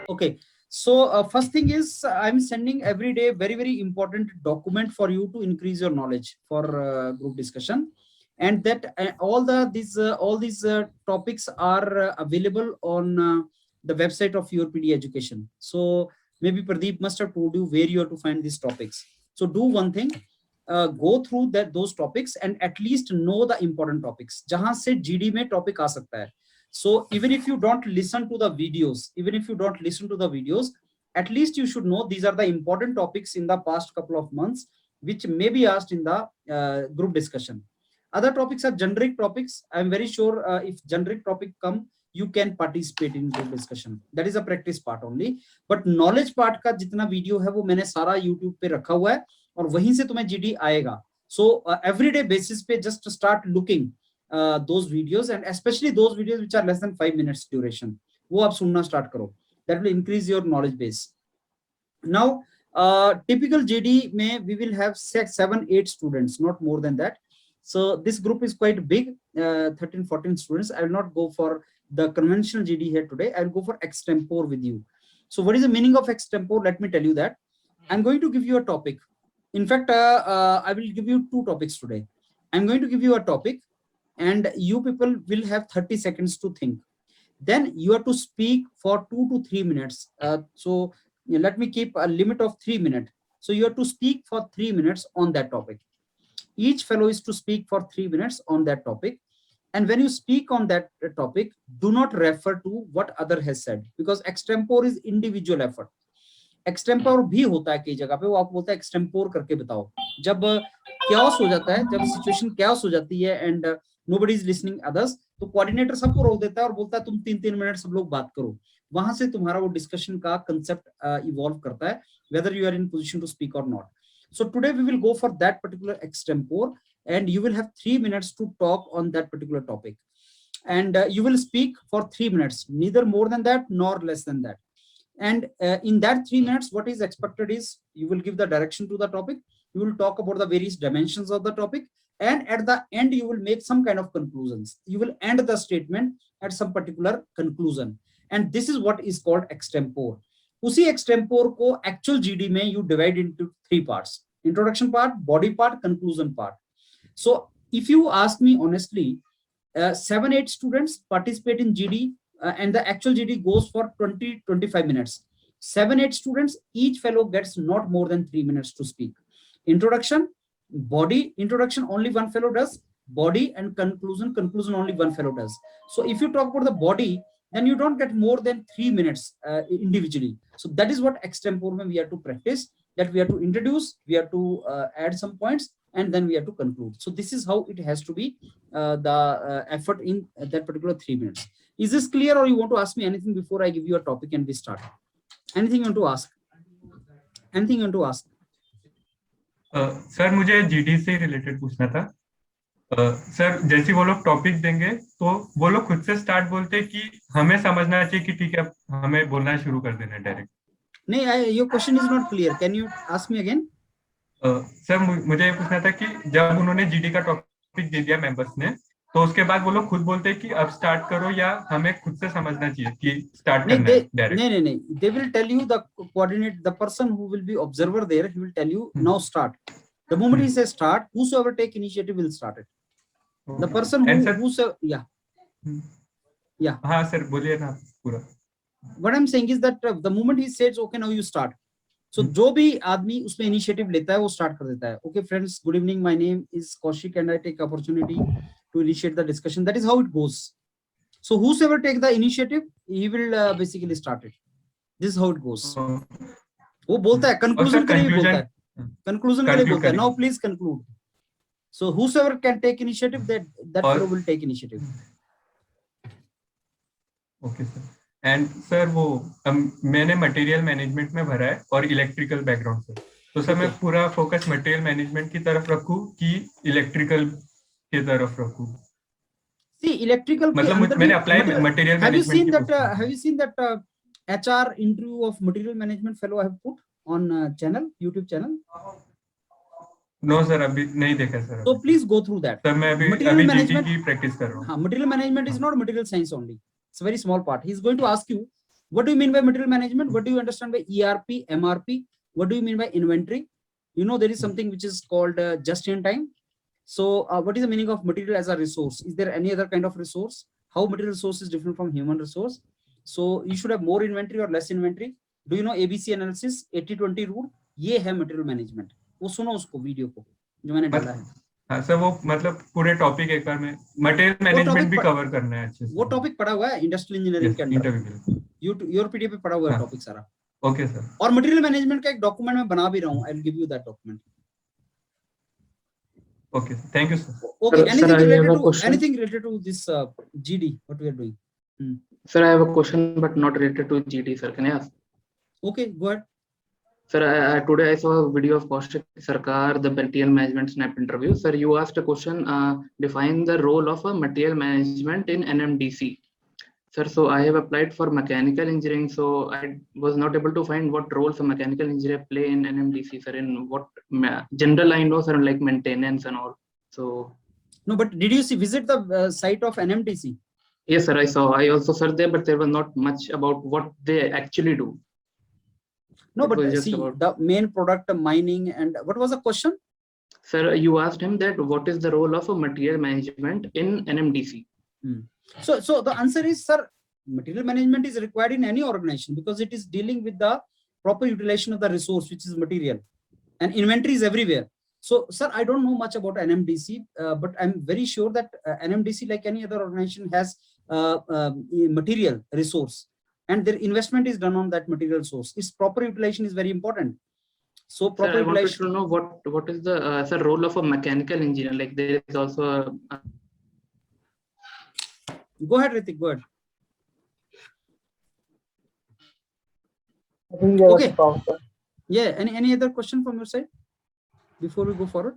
Okay. So first thing is I'm sending every day very important document for you to increase your knowledge for group discussion, and that all these topics are available on the website of your PD Education. So maybe Pradeep must have told you where you have to find these topics. So do one thing, go through that those topics and at least know the important topics. जहां से GD में topic आ सकता है. So even if you don't listen to the videos, at least you should know these are the important topics in the past couple of months, which may be asked in the group discussion. Other topics are generic topics. I'm very sure if generic topic come, you can participate in group discussion. That is a practice part only. But knowledge part का जितना video है वो मैंने सारा YouTube पे रखा हुआ है और वहीं से तुम्हें GD आएगा. So everyday basis पे just start looking those videos, and especially those videos which are less than 5 minutes duration, वो आप सुनना start करो. That will increase your knowledge base. Now typical GD में we will have 7-8 students, not more than that. So this group is quite big, 13-14 students. I will not go for the conventional GD here today. I will go for extempore with you. So what is the meaning of extempore? Let me tell you that. I'm going to give you a topic. In fact, I will give you 2 topics today. I'm going to give you a topic and you people will have 30 seconds to think. Then you have to speak for 2 to 3 minutes. So let me keep a limit of 3 minutes. So you have to speak for 3 minutes on that topic. Each fellow is to speak for 3 minutes on that topic. And when you speak on that topic, do not refer to what other has said, because extempore is individual effort. Extempore भी होता है कई जगह पे, वो आपको बोलता है एक्सटेम्पोर करके बताओ. जब chaos हो जाता है, जब सिचुएशन chaos हो जाती है and nobody is listening others, तो कोऑर्डिनेटर सबको रोक देता है और बोलता है तुम 3-3 मिनट सब लोग बात करो. वहां से तुम्हारा वो डिस्कशन का कंसेप्ट इवॉल्व करता है, whether you are in position to speak or not. So today we will go for that particular extempore and you will have 3 minutes to talk on that particular topic, and you will speak for 3 minutes, neither more than that nor less than that. And in that 3 minutes, what is expected is you will give the direction to the topic, you will talk about the various dimensions of the topic, and at the end you will make some kind of conclusions. You will end the statement at some particular conclusion, and this is what is called extempore. उसी extempore को actual GD में you divide into 3 parts: introduction part, body part, conclusion part. So if you ask me honestly, 7-8 students participate in GD. And the actual GD goes for 20-25 minutes. 7-8 students, each fellow gets not more than 3 minutes to speak. Introduction, body, introduction only one fellow does, body, and conclusion only one fellow does. So if you talk about the body, then you don't get more than 3 minutes individually. So that is what extempore we have to practice, that we have to introduce, we have to add some points, and then we have to conclude. So this is how it has to be the effort in that particular 3 minutes. Is this clear, or you want to ask me anything before I give you a topic and we start? Anything you want to ask? Anything you want to ask? Sir मुझे GD से related पूछना था. Sir जैसे वो लोग topic देंगे तो वो लोग खुद से स्टार्ट बोलते हैं कि हमें समझना चाहिए कि ठीक है हमें बोलना शुरू कर देना डायरेक्ट? नहीं, your question is not clear. Can you ask me again? Sir मुझे ये पूछना था कि जब उन्होंने जीडी का टॉपिक दे दिया मेंबर्स ने, तो उसके बाद वो लोग खुद बोलते हैं कि अब स्टार्ट करो या हमें खुद से समझना चाहिए कि स्टार्ट करना है डायरेक्ट? नहीं, they will tell you, the coordinate, the person who will be observer there, he will tell you now start. The moment he says start, whosoever take initiative will start it. The person who yeah. हाँ sir बोलिए ना पूरा. What I'm saying is that the moment he says okay now you start, so जो भी आदमी उसमें initiative लेता है वो start कर देता है. Okay friends, good evening, my name is Kaushik and I take opportunity to initiate the discussion. That is how it goes. So whosoever take the initiative, he will basically start it. This is how it goes. वो बोलता है conclusion के लिए बोलता है, conclusion के लिए बोलता है. Now please conclude. So whosoever can take initiative, that fellow will take initiative. Okay sir. And sir वो मैंने मटेरियल मैनेजमेंट में भरा है और इलेक्ट्रिकल बैकग्राउंड से, तो सर मैं पूरा फोकस मटेरियल मैनेजमेंट की तरफ रखूं कि इलेक्ट्रिकल की तरफ रखूं? See, electrical मतलब मैंने apply material management. Have you seen that HR interview of material management fellow I have put on channel, YouTube channel? No sir, अभी नहीं देखा sir. So please go through that. Sir मैं अभी GT की practice कर रहा हूँ. हाँ, material management is not material science only. It's a very small part. He is going to ask you What do you mean by material management? What do you understand by ERP, MRP? What do you mean by inventory? You know, there is something which is called just in time. So what is the meaning of material as a resource? Is there any other kind of resource? How material resource is different from human resource? So you should have more inventory or less inventory. Do you know ABC analysis, 80-20 rule? ये है material management. वो सुनो उसको video को जो मैंने डाला है. हाँ सर, वो मतलब पूरे टॉपिक एक बार में मटेरियल मैनेजमेंट भी कवर करना है अच्छे से. वो टॉपिक पढ़ा हुआ है इंडस्ट्रियल इंजीनियरिंग के अंदर. योर पीडीएफ पे पढ़ा हुआ है टॉपिक सारा. Okay sir. और मटेरियल मैनेजमेंट का एक डॉक्यूमेंट मैं बना भी रहा हूँ. I will give you that document. Okay, thank you, sir. Okay, anything related to this GD, what we are doing? Sir, I have a question, but not related to GD, sir. Can I ask? Okay, go ahead. Sir, today I saw a video of Kaushik Sarkar, the material management snap interview. Sir, you asked a question, define the role of a material management in NMDC. Sir, so I have applied for mechanical engineering, so I was not able to find what roles a mechanical engineer play in NMDC, sir, in what general I know, sir, like maintenance and all. So no, but did you visit the site of NMDC? Yes, sir, I saw. I also searched there, but there was not much about what they actually do. No, but see, the main product mining, and what was the question? Sir, you asked him that what is the role of a material management in NMDC? So the answer is, sir, material management is required in any organization because it is dealing with the proper utilization of the resource, which is material, and inventory is everywhere. So, sir, I don't know much about NMDC, but I'm very sure that NMDC, like any other organization, has material resource, and their investment is done on that material source. Its proper utilization is very important. So, proper utilization. I wanted to know what is the sir, role of a mechanical engineer. Like there is also a Go ahead, Ritik. Go ahead. I think there was Okay. a problem. Yeah. Any other question from your side before we go forward?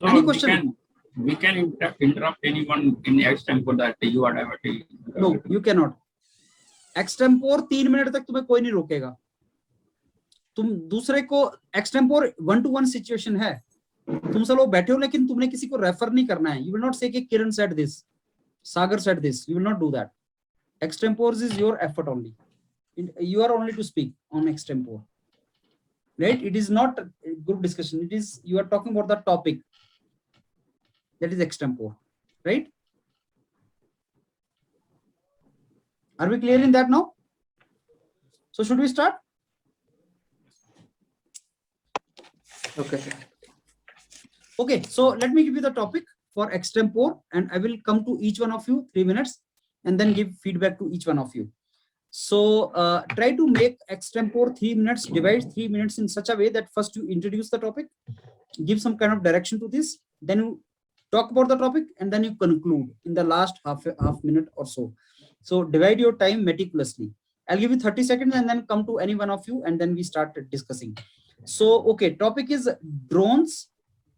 No, Any question? We can interrupt anyone in extempo that you are diverting. No, you cannot. Extempore 3 minute तक तुम्हें कोई नहीं रोकेगा. तुम दूसरे को extempore 1-to-1 situation है. तुम सब लोग बैठे हो लेकिन तुमने किसी को रेफर नहीं करना है. You will not say कि Kiran said this, Sagar said this. You will not do that. Extempore is your effort only. You are only to speak on extempore, right? It is not a group discussion. It is you are talking about the topic. That is extempore, right? Are we clear in that now? So should we start? okay, sir. Okay, so let me give you the topic for extempore, and I will come to each one of you 3 minutes and then give feedback to each one of you. So try to make extempore 3 minutes, divide 3 minutes in such a way that first you introduce the topic, give some kind of direction to this, then you talk about the topic, and then you conclude in the last half minute or so. So divide your time meticulously. I'll give you 30 seconds and then come to any one of you, and then we start discussing. So, okay, topic is drones,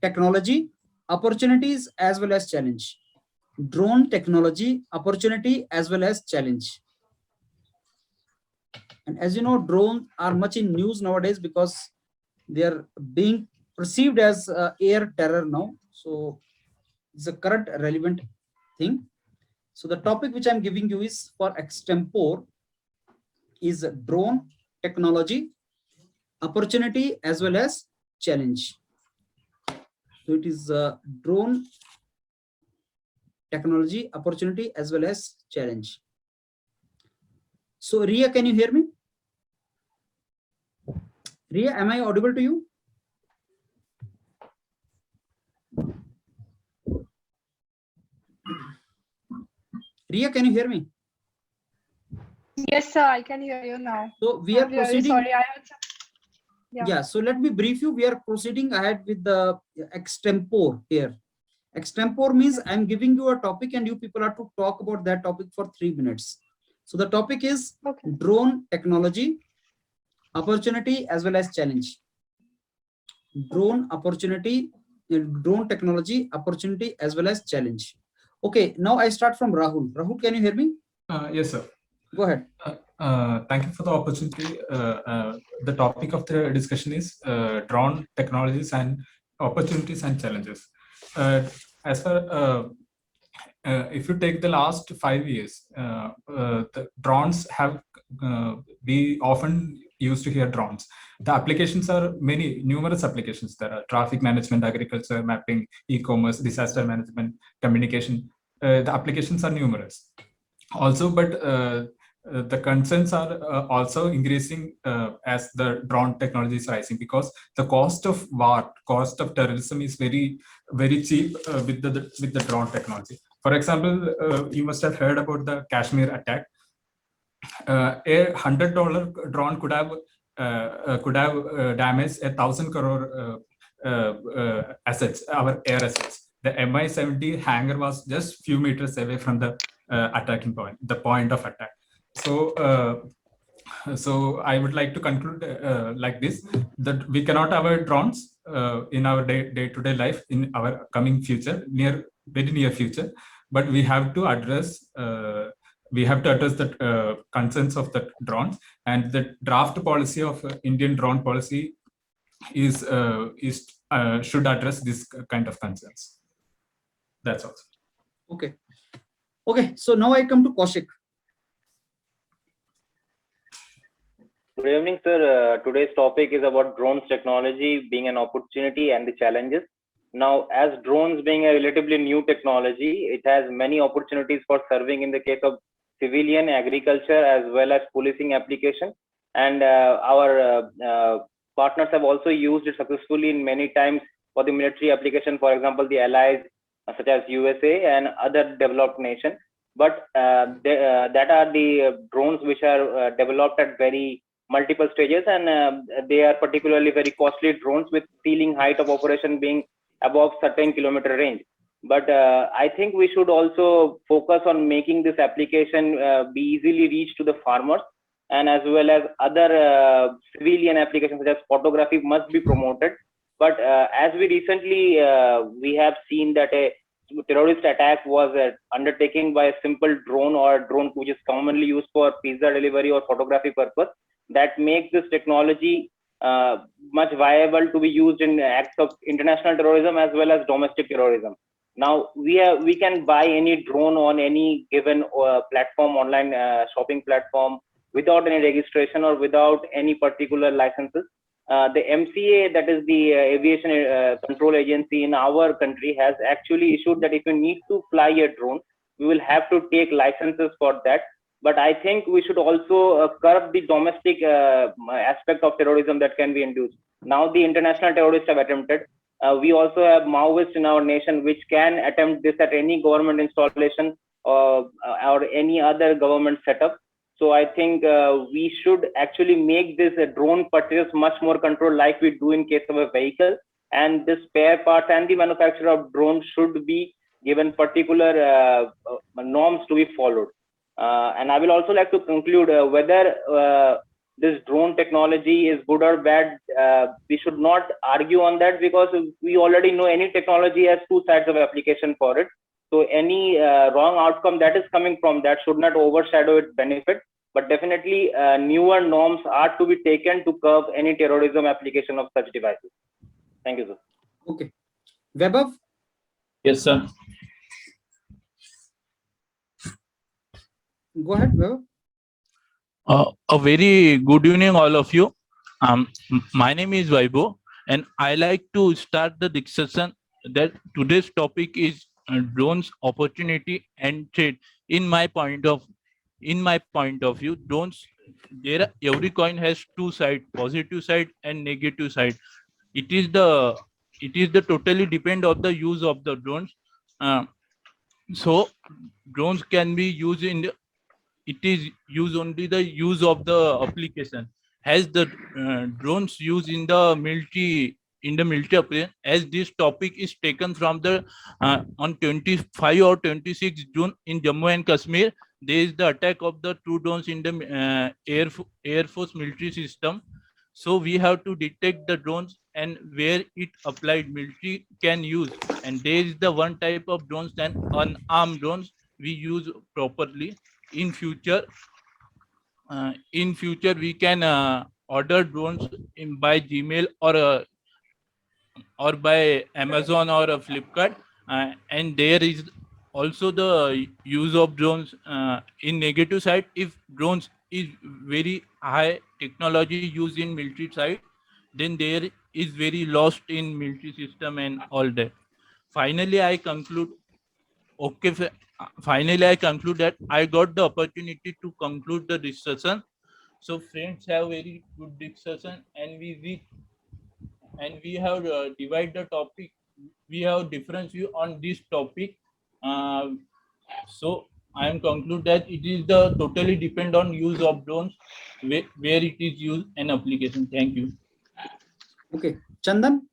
technology, opportunities as well as challenge. Drone technology, opportunity as well as challenge. And as you know, drones are much in news nowadays because they are being perceived as air terror now. So it's a current relevant thing. So the topic which I'm giving you is for extempore is drone technology, opportunity as well as challenge. So it is drone technology, opportunity as well as challenge. So Ria, can you hear me? Ria, am I audible to you? Ria, can you hear me? Yes, sir, I can hear you now. So we are proceeding. Sorry, I had some... Yeah, so let me brief you. We are proceeding ahead with the extempore here. Extempore means I'm giving you a topic and you people are to talk about that topic for 3 minutes. So the topic is drone technology, opportunity as well as challenge. Drone opportunity, drone technology, opportunity as well as challenge. Okay, now I start from Rahul. Rahul, can you hear me? Yes, sir. Go ahead. Thank you for the opportunity. The topic of the discussion is drone technologies and opportunities and challenges. As far if you take the last 5 years, the drones have, we often used to hear drones. The applications are many, numerous applications. There are traffic management, agriculture, mapping, e-commerce, disaster management, communication. The applications are numerous. Also, but the concerns are also increasing as the drone technology is rising, because the cost of war, cost of terrorism is very, very cheap with the drone technology. For example, you must have heard about the Kashmir attack. A $100 drone could have damaged 1,000 crore assets, our air assets. The Mi-70 hangar was just few meters away from the attacking point, the point of attack. So I would like to conclude like this, that we cannot avoid drones in our day-to-day life in our coming future, very near future, but we have to address the concerns of the drones, and the draft policy of Indian drone policy is should address this kind of concerns. That's all. Okay. Okay. So now I come to Kaushik. Good evening, sir. Today's topic is about drones technology being an opportunity and the challenges. Now, as drones being a relatively new technology, it has many opportunities for serving in the case of civilian, agriculture, as well as policing application. And our partners have also used it successfully in many times for the military application, for example, the allies such as USA and other developed nations. But that are the drones which are developed at very multiple stages, and they are particularly very costly drones with ceiling height of operation being above certain kilometer range. But I think we should also focus on making this application be easily reached to the farmers, and as well as other civilian applications such as photography must be promoted. But as we recently we have seen that a terrorist attack was undertaken by a simple drone, or a drone which is commonly used for pizza delivery or photography purpose, that makes this technology much viable to be used in acts of international terrorism as well as domestic terrorism. Now we can buy any drone on any given platform, online shopping platform, without any registration or without any particular licenses. The MCA, that is the Aviation Control Agency in our country, has actually issued that if you need to fly a drone, we will have to take licenses for that. But I think we should also curb the domestic aspect of terrorism that can be induced. Now the international terrorists have attempted. We also have Maoists in our nation which can attempt this at any government installation or any other government setup. So I think we should actually make this drone purchase much more controlled, like we do in case of a vehicle. And the spare parts and the manufacturer of drones should be given particular norms to be followed. And I will also like to conclude whether this drone technology is good or bad. We should not argue on that, because we already know any technology has two sides of application for it. So any wrong outcome that is coming from that should not overshadow its benefit. But definitely newer norms are to be taken to curb any terrorism application of such devices. Thank you, sir. Okay. Vaibhav? Yes, sir. Go ahead, Vaibhav. A very good evening, all of you. My name is Vaibhav, and I like to start the discussion that today's topic is drones opportunity and threat. In my point of view, drones, every coin has two sides, positive side and negative side. It is the totally depend of the use of the drones. So drones can be used in it is used only the use of the application, as the drones used in the military application. As this topic is taken from the on 25 or 26 June in Jammu and Kashmir, there is the attack of the two drones in the Air Force military system. So we have to detect the drones and where it applied military can use. And there is the one type of drones and unarmed drones we use properly. In future we can order drones by Gmail or by Amazon or Flipkart, and there is also the use of drones in negative side. If drones is very high technology used in military side, then there is very lost in military system and all that. Finally, I conclude. Okay, finally, I conclude that I got the opportunity to conclude the discussion. So friends have very good discussion, and we have divided the topic. We have different view on this topic. So I am conclude that it is the totally depend on use of drones, where it is used and application. Thank you. Okay, Chandan.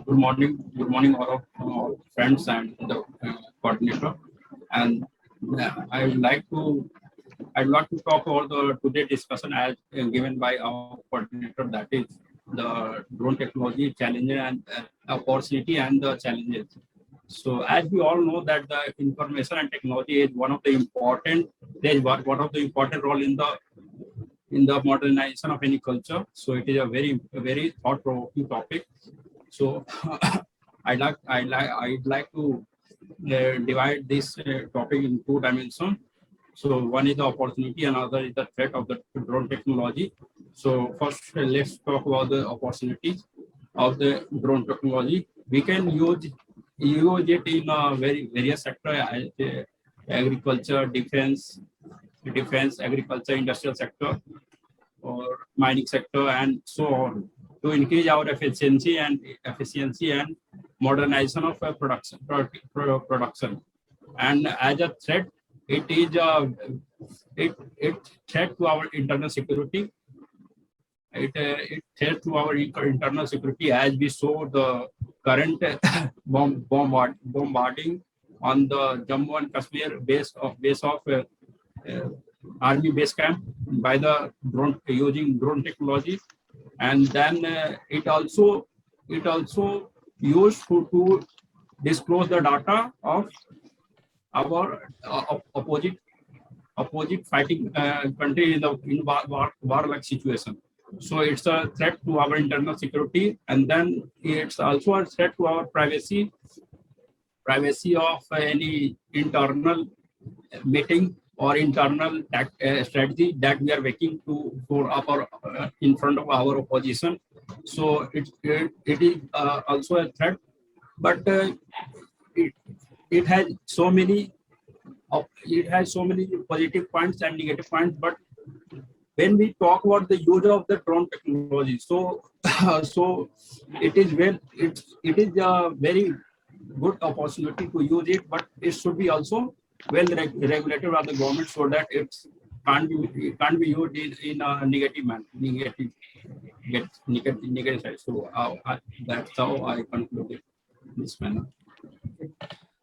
Good morning, all of friends and the coordinator. And I'd like to talk about the today discussion as given by our coordinator, that is the drone technology challenges and opportunity and the challenges. So as we all know that the information and technology is one of the important role in the modernization of any culture. So it is a very thought-provoking topic. So I'd like to divide this topic in two dimensions. So one is the opportunity, and other is the threat of the drone technology. So first, let's talk about the opportunities of the drone technology. We can use it in various sectors, agriculture, defense, agriculture, industrial sector, or mining sector, and so on, to increase our efficiency and modernization of production. And as a threat, it is it threat to our internal security. It threat to our internal security, as we saw the current bombarding on the Jammu and Kashmir base of army base camp by the drone, using drone technology. And then it also used to disclose the data of our opposite fighting country in war-like situation. So it's a threat to our internal security, and then it's also a threat to our privacy of any internal meeting or internal strategy that we are making in front of our opposition. So it is also a threat, but it has so many positive points and negative points. But when we talk about the use of the drone technology, so it is a very good opportunity to use it, but it should be also well regulated by the government, so that it can't be used in a negative side. So that's how I concluded this manner.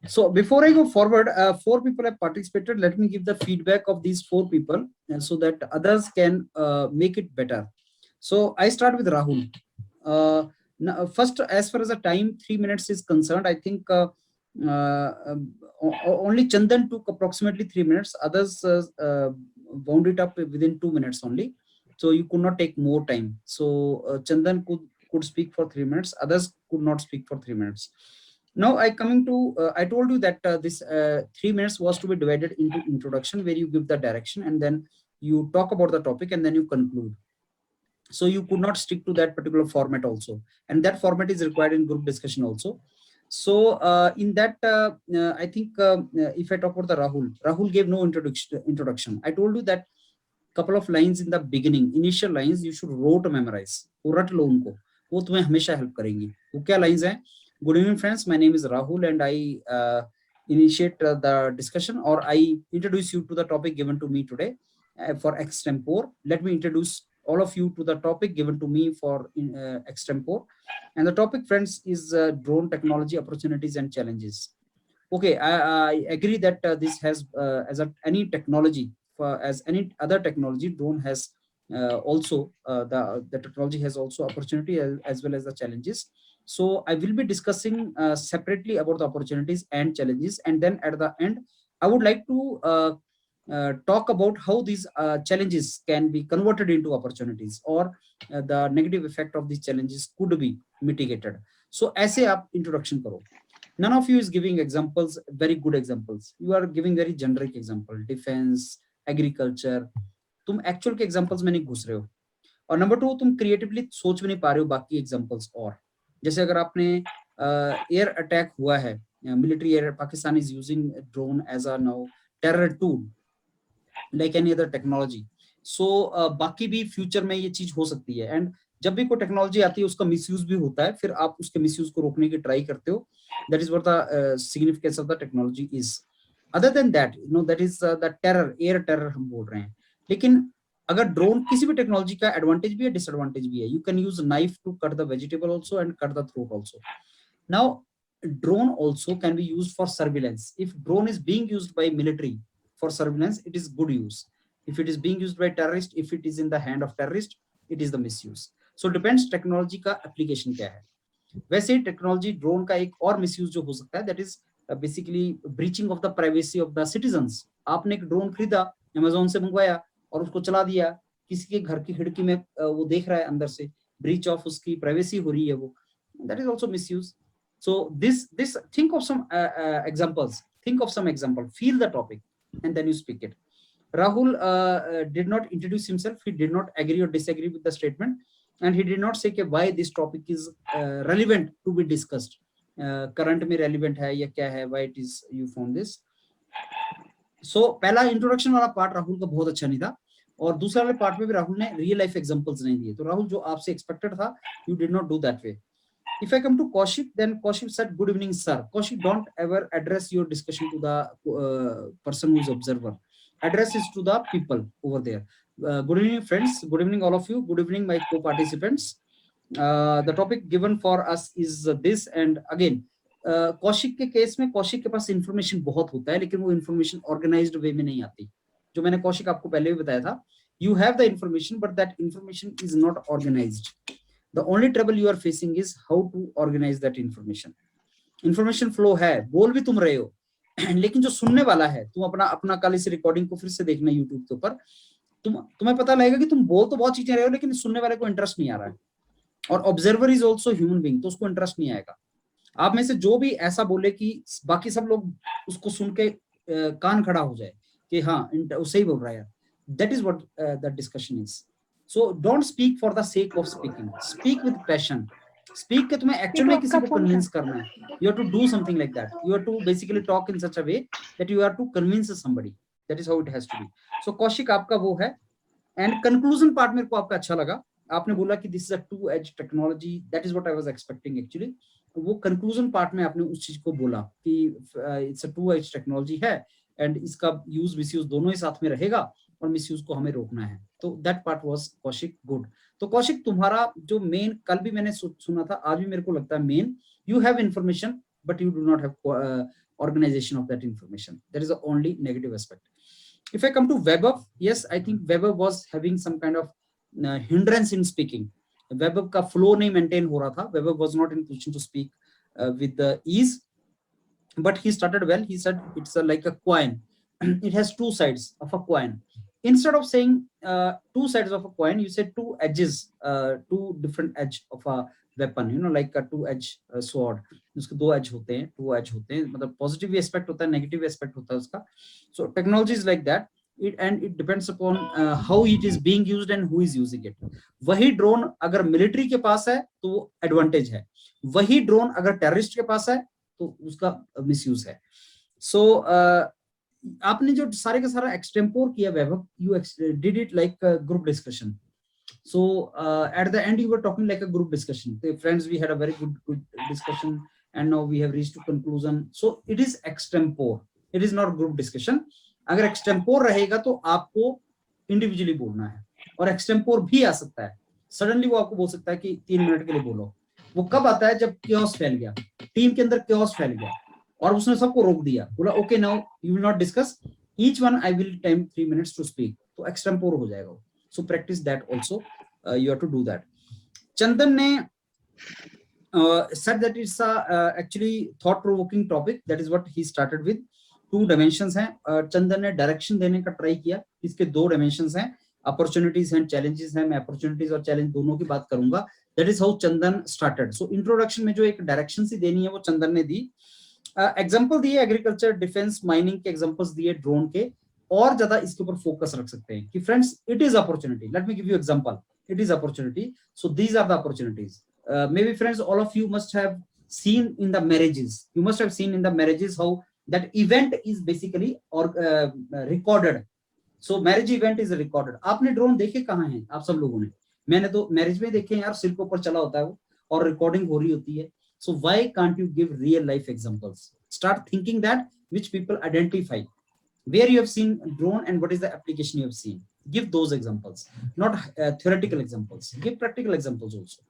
So before I go forward, 4 people have participated. Let me give the feedback of these 4 people, and so that others can make it better. So I start with Rahul. Now, first, as far as the time, 3 minutes is concerned, I think only Chandan took approximately 3 minutes. Others wound it up within 2 minutes only. So you could not take more time. So Chandan could speak for 3 minutes. Others could not speak for 3 minutes. Now I coming to, I told you that this 3 minutes was to be divided into introduction, where you give the direction and then you talk about the topic and then you conclude. So you could not stick to that particular format also. And that format is required in group discussion also. So in that, I think if I talk about the Rahul gave no introduction. I told you that couple of lines in the beginning, initial lines, you should rote memorize. रट लो उनको, वो तुम्हें हमेशा help करेंगी. वो क्या lines हैं? Good evening, friends. My name is Rahul, and I initiate the discussion, or I introduce you to the topic given to me today for extempore. Let me introduce all of you to the topic given to me for extempore. And the topic, friends, is drone technology opportunities and challenges. Okay, I agree that this has, any technology, as any other technology, drone has also, the technology has also opportunity as well as the challenges. So I will be discussing separately about the opportunities and challenges, and then at the end, I would like to talk about how these challenges can be converted into opportunities, or the negative effect of these challenges could be mitigated. So ऐसे आप introduction करो. none of you is giving examples, very good examples. You are giving very generic example, defense, agriculture. तुम actual के examples में नहीं घुस रहे हो. और नंबर 2, तुम क्रिएटिवली सोच भी नहीं पा रहे हो बाकी एग्जांपल्स. और जैसे अगर आपने एयर अटैक हुआ है, military air, Pakistan is using drone as a now terror tool like any other technology. So बाकी भी फ्यूचर में ये चीज हो सकती है. एंड जब भी कोई टेक्नोलॉजी आती है उसका मिसयूज भी होता है, फिर आप उसके मिसयूज को रोकने की ट्राई करते हो. That is what the significance of the technology is. Other than that, you know, that is the terror, air terror हम बोल रहे हैं. लेकिन अगर ड्रोन, किसी भी टेक्नोलॉजी का एडवांटेज भी है, डिसएडवांटेज भी है. You can use knife to cut the vegetable also and cut the throat also. Now drone also can be used for surveillance. If drone is being used by military for surveillance, it is good use. If it is being used by terrorist, if it is in the hand of terrorist, it is the misuse. So depends technology का application क्या है. वैसे technology drone का एक और misuse जो हो सकता है, that is basically breaching of the privacy of the citizens. आपने एक ड्रोन खरीदा, Amazon से मंगवाया और उसको चला दिया, किसी के घर की खिड़की में वो देख रहा है अंदर से, ब्रीच ऑफ उसकी प्राइवेसी हो रही है वो. That is also misuse. So this think of some examples. Think of some example. Feel the topic, and then you speak it. Rahul did not introduce himself. He did not agree or disagree with the statement, and he did not say why this topic is relevant to be discussed. Current में relevant है या क्या है? Why it is you found this? So पहला introduction वाला part Rahul का बहुत अच्छा नहीं था, और दूसरे वाले part में भी राहुल ने real life examples नहीं दिए. तो राहुल जो आपसे expected था, you did not do that way. If I come to Kaushik, then Kaushik said, "Good evening, sir." Kaushik, don't ever address your discussion to the person who is observer. Address is to the people over there. Good evening, friends. Good evening, all of you. Good evening, my co-participants. The topic given for us is this, and again, Kaushik के case में Kaushik के पास information बहुत होता है, लेकिन वो information organized way में नहीं आती. जो मैंने Kaushik आपको पहले भी बताया था, you have the information, but that information is not organized. The only trouble you are facing is how to organize that information. Information flow है, बोल भी तुम रहे हो, लेकिन जो सुनने वाला है, तुम अपना कल इस रिकॉर्डिंग को फिर से देखना YouTube के ऊपर, तुम्हें पता लगेगा कि तुम बोल तो बहुत चीजें रहे हो, लेकिन सुनने वाले को इंटरेस्ट नहीं आ रहा है. और observer is also human being, तो उसको इंटरेस्ट नहीं आएगा. आप में से जो भी ऐसा बोले कि बाकी सब लोग उसको सुन के कान खड़ा हो जाए कि हाँ सही बोल रहा है यार, that is what the discussion is. So don't speak for the sake of speaking. Speak with passion. Speak के तुम्हें एक्चुअल में किसी को कन्विंस करना है. You have to do something like that. You have to basically talk in such a way that you have to convince somebody. That is how it has to be. So Kaushik आपका वो है. And conclusion part मेरे को आपका अच्छा लगा. आपने बोला कि this is a two-edged technology. That is what I was expecting actually. वो conclusion part में आपने उस चीज को बोला कि it's a two-edged technology है and इसका use misuse दोनों ही साथ में रहेगा और मिसयूज को हमें रोकना है. तो that part was Kaushik good. तो कौशिक तुम्हारा जो मेन, कल भी मैंने सुना था, आज भी मेरे को लगता है main, you have information but you do not have organization of that information. That is the only negative aspect. If I come to Vaibhav, yes, I think Vaibhav was having some kind of hindrance in speaking. Vaibhav का flow नहीं maintain हो रहा था. Vaibhav was not in position to speak with the ease, but he started well. He said it's like a coin. It has two sides of a coin. Instead of saying two sides of a coin, you said two edges, two different edge of a weapon, you know, like a two-edge sword. उसके दो edge होते हैं, two edge होते हैं, मतलब positive aspect होता है, negative aspect होता है उसका. So technology is like that. And it depends upon how it is being used and who is using it. वही ड्रोन अगर मिलिट्री के पास है तो वो एडवांटेज है, वही ड्रोन अगर टेररिस्ट के पास है तो उसका मिसयूज है. सो आपने जो सारे का सारा एक्सटेम्पोर किया Vaibhav, you did it like group discussion. So at the end you were talking like a group discussion. The friends, we had a very good discussion and now we have reached to conclusion. So it is extempore, it is not group discussion. अगर extempore रहेगा तो आपको individually बोलना है, और extempore भी आ सकता है. सडनली वो आपको बोल सकता है कि 3 मिनट के लिए बोलो. वो कब आता है? जब chaos फैल गया, टीम के अंदर chaos फैल गया और उसने सबको रोक दिया, बोला okay now you will not discuss, each one I will time 3 minutes to speak. तो एक्सटेम्पोर हो जाएगा. So practice that also. You have to do that. Chandan ne said that it's actually thought-provoking topic. That is what he started with. 2 dimensions हैं. Chandan ने direction देने का try किया. इसके 2 dimensions हैं. Opportunities and challenges हैं. मैं opportunities और challenge दोनों की बात करूंगा. That is how Chandan started. So introduction में जो एक direction सी देनी है वो चंदन ने दी. एग्जांपल दिए एग्रीकल्चर, डिफेंस, माइनिंग के एग्जांपल्स दिए ड्रोन के, और ज्यादा इसके ऊपर फोकस रख सकते हैं कि friends it is opportunity, let me give you example, it is opportunity, so these are the opportunities. Maybe friends, all of you must have seen in the marriages, you must have seen in the marriages how that event is basically or recorded. So marriage event is recorded. आपने drone देखे कहाँ हैं आप सब लोगों ने? मैंने तो मैरिज में देखे हैं यार, सिर के ऊपर चला होता है वो और रिकॉर्डिंग हो रही होती है. So why can't you give real life examples? Start thinking that which people identify where you have seen drone and what is the application you have seen. Give those examples, not theoretical examples. Give practical examples also.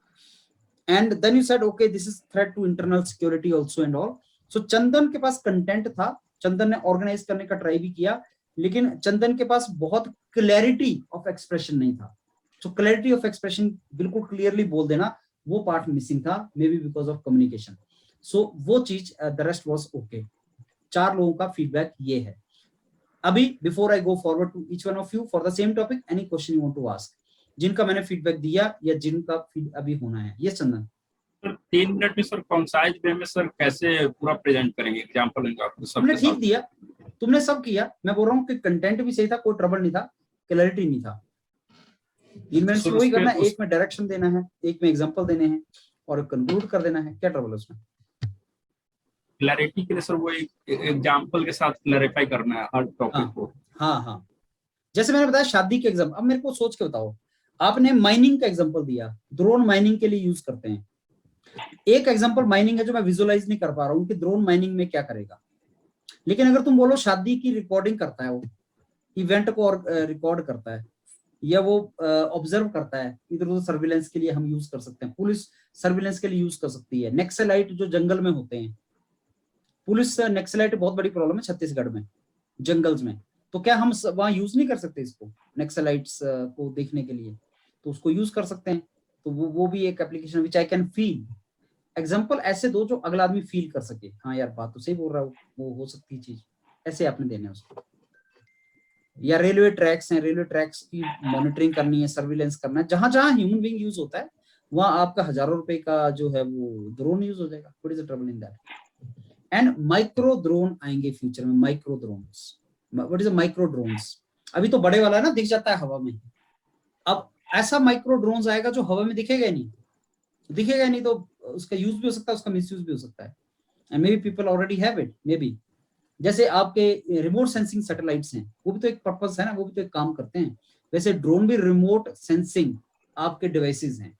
And then you said okay, this is threat to internal security also and all. So चंदन के पास content था, चंदन ने organise करने का try भी किया, लेकिन चंदन के पास बहुत क्लैरिटी ऑफ एक्सप्रेशन नहीं था. सो क्लैरिटी ऑफ एक्सप्रेशन बिल्कुल क्लियरली बोल देना, वो पार्ट मिसिंग था, maybe because of communication. So वो चीज, द रेस्ट वाज ओके. 4 लोगों का फीडबैक ये है. अभी before I go forward to each one of you for the same topic, any question you want to ask, जिनका मैंने फीडबैक दिया या जिनका फीड अभी होना है. यस चंदन. सर 3 मिनट में सर कंसाइज वे में सर कैसे पूरा प्रेजेंट करेंगे, एग्जांपल तुमने ठीक दिया, तुमने सब किया. मैं बोल रहा हूँ कि कंटेंट भी सही था, कोई ट्रबल नहीं था, क्लैरिटी नहीं था. इनमें से वही करना, एक में डायरेक्शन देना है, एक में एग्जांपल देने हैं और कंक्लूड कर देना है. क्या ट्रबल है उसमें? क्लैरिटी के लिए सर वो एग्जांपल के साथ क्लैरिफाई करना है हर टॉपिक को. हाँ, जैसे मैंने बताया शादी के एग्जांपल. अब मेरे को सोच के बताओ, आपने माइनिंग का एग्जांपल दिया, ड्रोन माइनिंग के लिए यूज करते हैं. एक एग्जांपल माइनिंग है जो मैं विजुअलाइज नहीं कर पा रहा हूँ कि ड्रोन माइनिंग में क्या करेगा. लेकिन अगर तुम बोलो शादी की रिकॉर्डिंग करता है, वो इवेंट को और रिकॉर्ड करता है, या वो ऑब्जर्व करता है, इधर उधर सर्विलेंस के लिए हम यूज कर सकते हैं, पुलिस सर्विलेंस के लिए यूज कर सकती है. नेक्सलाइट जो जंगल में होते हैं, पुलिस नेक्सलाइट बहुत बड़ी प्रॉब्लम है छत्तीसगढ़ में, जंगल्स में. तो क्या हम वहां यूज नहीं कर सकते इसको, नेक्सलाइट्स को देखने के लिए? तो उसको यूज कर सकते हैं. तो वो भी एक application which I can feel. Example ऐसे दो जो अगला आदमी फील कर सके, हाँ यार बात तो सही बोल रहा हूँ, वो हो सकती है चीज, ऐसे आपने देने उसको. या रेलवे ट्रैक्स हैं, रेलवे ट्रैक्स की मॉनिटरिंग करनी है, सर्विलेंस करना है, जहां जहां ह्यूमन बीइंग यूज होता है वहां आपका हजारों रुपए का जो है वो ड्रोन यूज हो जाएगा. What is the trouble in that? And micro drone आएंगे फ्यूचर में. Micro drones, what is a micro drones? अभी तो बड़े वाला है ना, दिख जाता है हवा में. अब ऐसा माइक्रो ड्रोन्स आएगा जो हवा में दिखेगा ही नहीं, तो उसका यूज भी हो सकता है, उसका मिसयूज भी हो सकता है. And may be people already have it, may be. जैसे आपके रिमोट सेंसिंग सैटेलाइट्स हैं, वो भी तो एक पर्पस है ना, वो भी तो एक काम करते हैं. वैसे ड्रोन भी रिमोट सेंसिंग आपके डिवाइसेस हैं,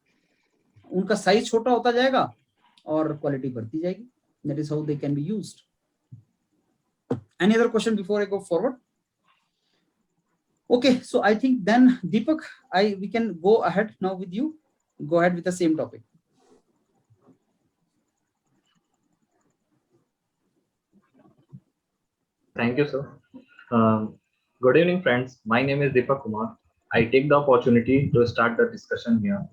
उनका साइज छोटा होता जाएगा और क्वालिटी बढ़ती जाएगी. That is how they can be used. Any other question before I go forward? Okay, so I think then Deepak, we can go ahead now with you. Go ahead with the same topic. Thank you, sir. Good evening, friends. My name is Deepak Kumar. I take the opportunity to start the discussion here.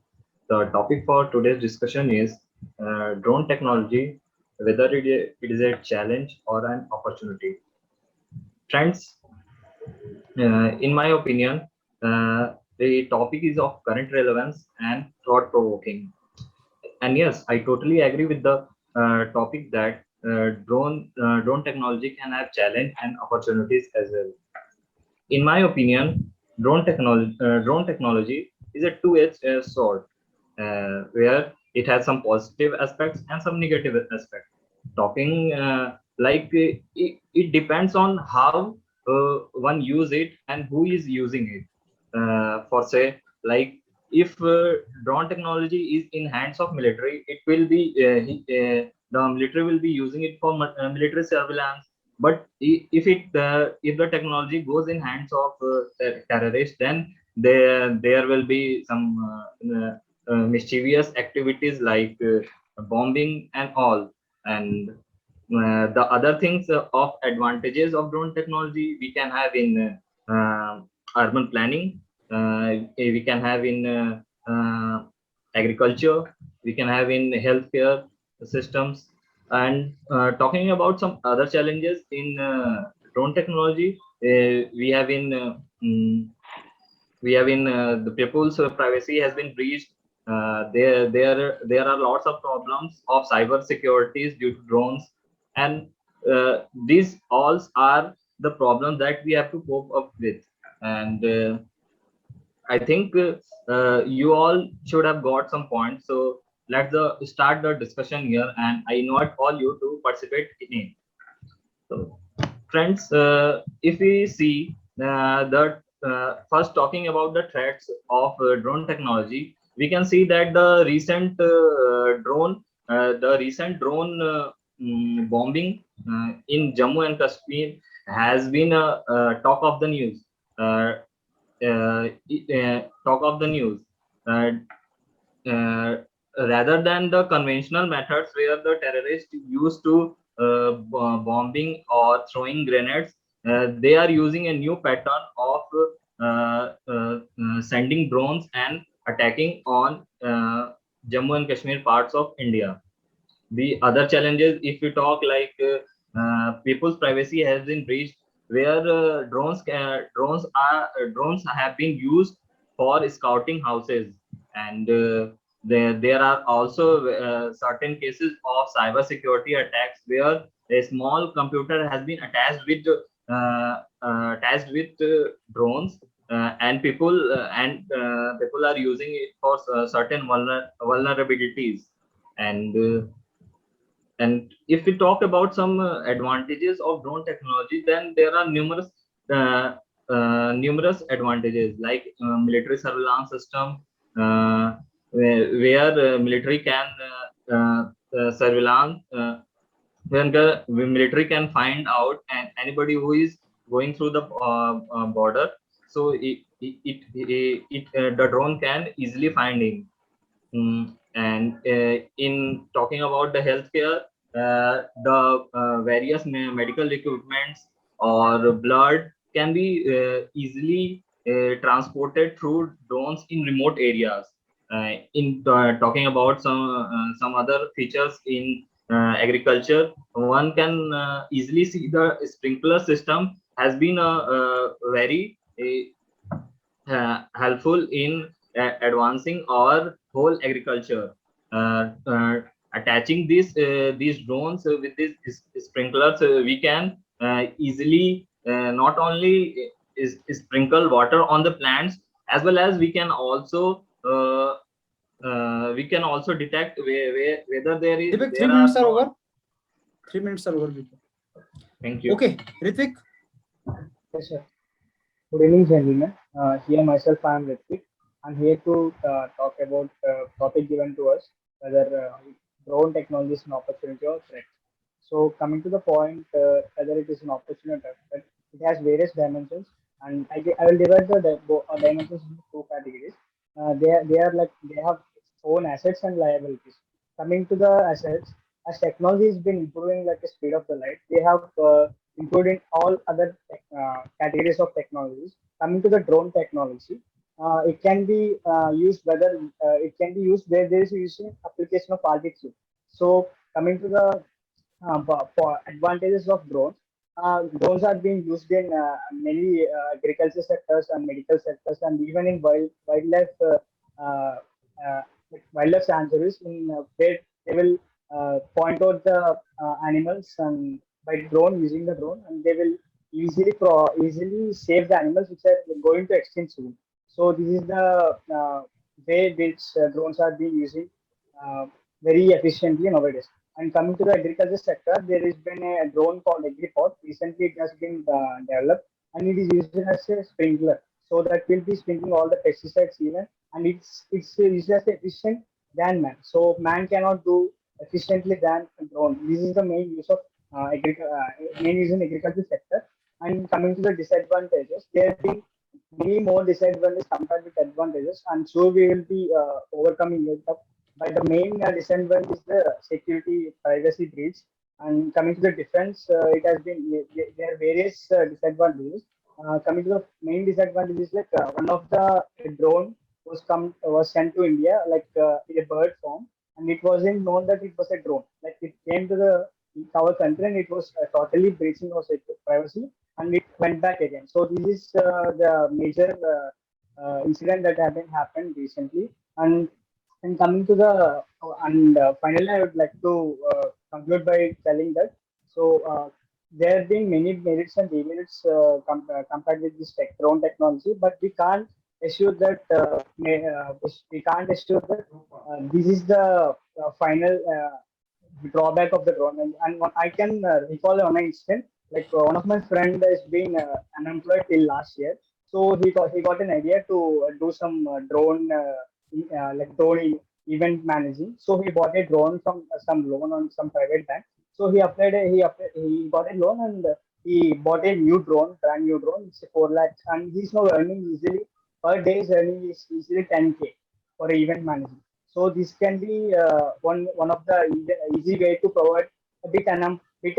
The topic for today's discussion is drone technology, whether it is a challenge or an opportunity. Friends, in my opinion, the topic is of current relevance and thought-provoking. And yes, I totally agree with the topic that drone technology can have challenge and opportunities as well. In my opinion, drone technology is a two-edged sword, where it has some positive aspects and some negative aspects. Talking it depends on how one use it and who is using it. For say, like if drone technology is in hands of military, it will be the military will be using it for military surveillance. But if the technology goes in hands of terrorists, then there will be some mischievous activities like bombing and all. And the other things of advantages of drone technology we can have in urban planning, we can have in agriculture, we can have in healthcare systems. And talking about some other challenges in drone technology, we have in the people's privacy has been breached. There are lots of problems of cyber securities due to drones. And these all are the problems that we have to cope up with. And I think you all should have got some points. So let's start the discussion here, and I invite all you to participate in it. So, friends, if we see the first talking about the threats of drone technology, we can see that the recent bombing in Jammu and Kashmir has been a talk of the news. Talk of the news. Uh, uh, Rather than the conventional methods where the terrorists used to bombing or throwing grenades, they are using a new pattern of sending drones and attacking on Jammu and Kashmir parts of India. The other challenges, if we talk like people's privacy has been breached, where drones have been used for scouting houses, and there are also certain cases of cyber security attacks where a small computer has been attached with drones, and people are using it for certain vulnerabilities. And if we talk about some advantages of drone technology, then there are numerous advantages, like military surveillance system, where military can surveillance, when the military can find out and anybody who is going through the border. So the drone can easily find him. And in talking about the healthcare, the various medical equipments or blood can be easily transported through drones in remote areas. In talking about some other features in agriculture, one can easily see the sprinkler system has been very helpful in advancing our whole agriculture. Attaching these drones with these sprinklers, we can easily not only sprinkle water on the plants, as well as we can also detect whether there is. Deepak, 3 minutes are over. 3 minutes are over. Thank you. Okay, Ritvik. Yes, sir. Good evening, gentlemen. Here myself, I am Ritvik. I'm here to talk about topic given to us, whether drone technology is an opportunity or threat. So coming to the point, whether it is an opportunity or threat, it has various dimensions, and I will divide the dimensions into two categories. They have its own assets and liabilities. Coming to the assets, as technology has been improving like the speed of the light, they have improved in all other categories of technologies. Coming to the drone technology, it can be used it can be used where there is using application of altitude. So coming to the for advantages of drones, drones are being used in many agriculture sectors and medical sectors, and even in uh, wildlife sanctuaries, in where they will point out the animals and by drone, using the drone, and they will easily save the animals which are going to extinct soon. So this is the way which drones are being using uh, very efficiently nowadays. And coming to the agriculture sector, there has been a drone called AgriPod. Recently, it has been developed, and it is used as a sprinkler. So that will be sprinkling all the pesticides even, and it's used as efficient than man. So man cannot do efficiently than a drone. This is the main use of main use in agriculture sector. And coming to the disadvantages, there have been many more disadvantages compared with advantages, and so we will be overcoming it. But the main disadvantage is the security privacy breach. And coming to the defense, it has been there are various disadvantages. Coming to the main disadvantage is like one of the drone was sent to India like in a bird form, and it wasn't known that it was a drone. Like it came to our country and it was totally breaching our privacy, and it went back again. So this is the major incident that happened recently. And coming to the finally, I would like to conclude by telling that. So there have been many merits and demerits compared with this drone technology, but we can't assure that we can't assure that this is the final drawback of the drone. And I can recall one instance, like one of my friend has been unemployed till last year, so he got an idea to do some drone like drone event managing. So he bought a drone from some loan on some private bank. So he got a loan and he bought a new drone, brand new drone. It's 4 lakhs, and he's now earning easily per day. Is earning is easily 10K for event managing. So this can be one of the easy way to provide a bit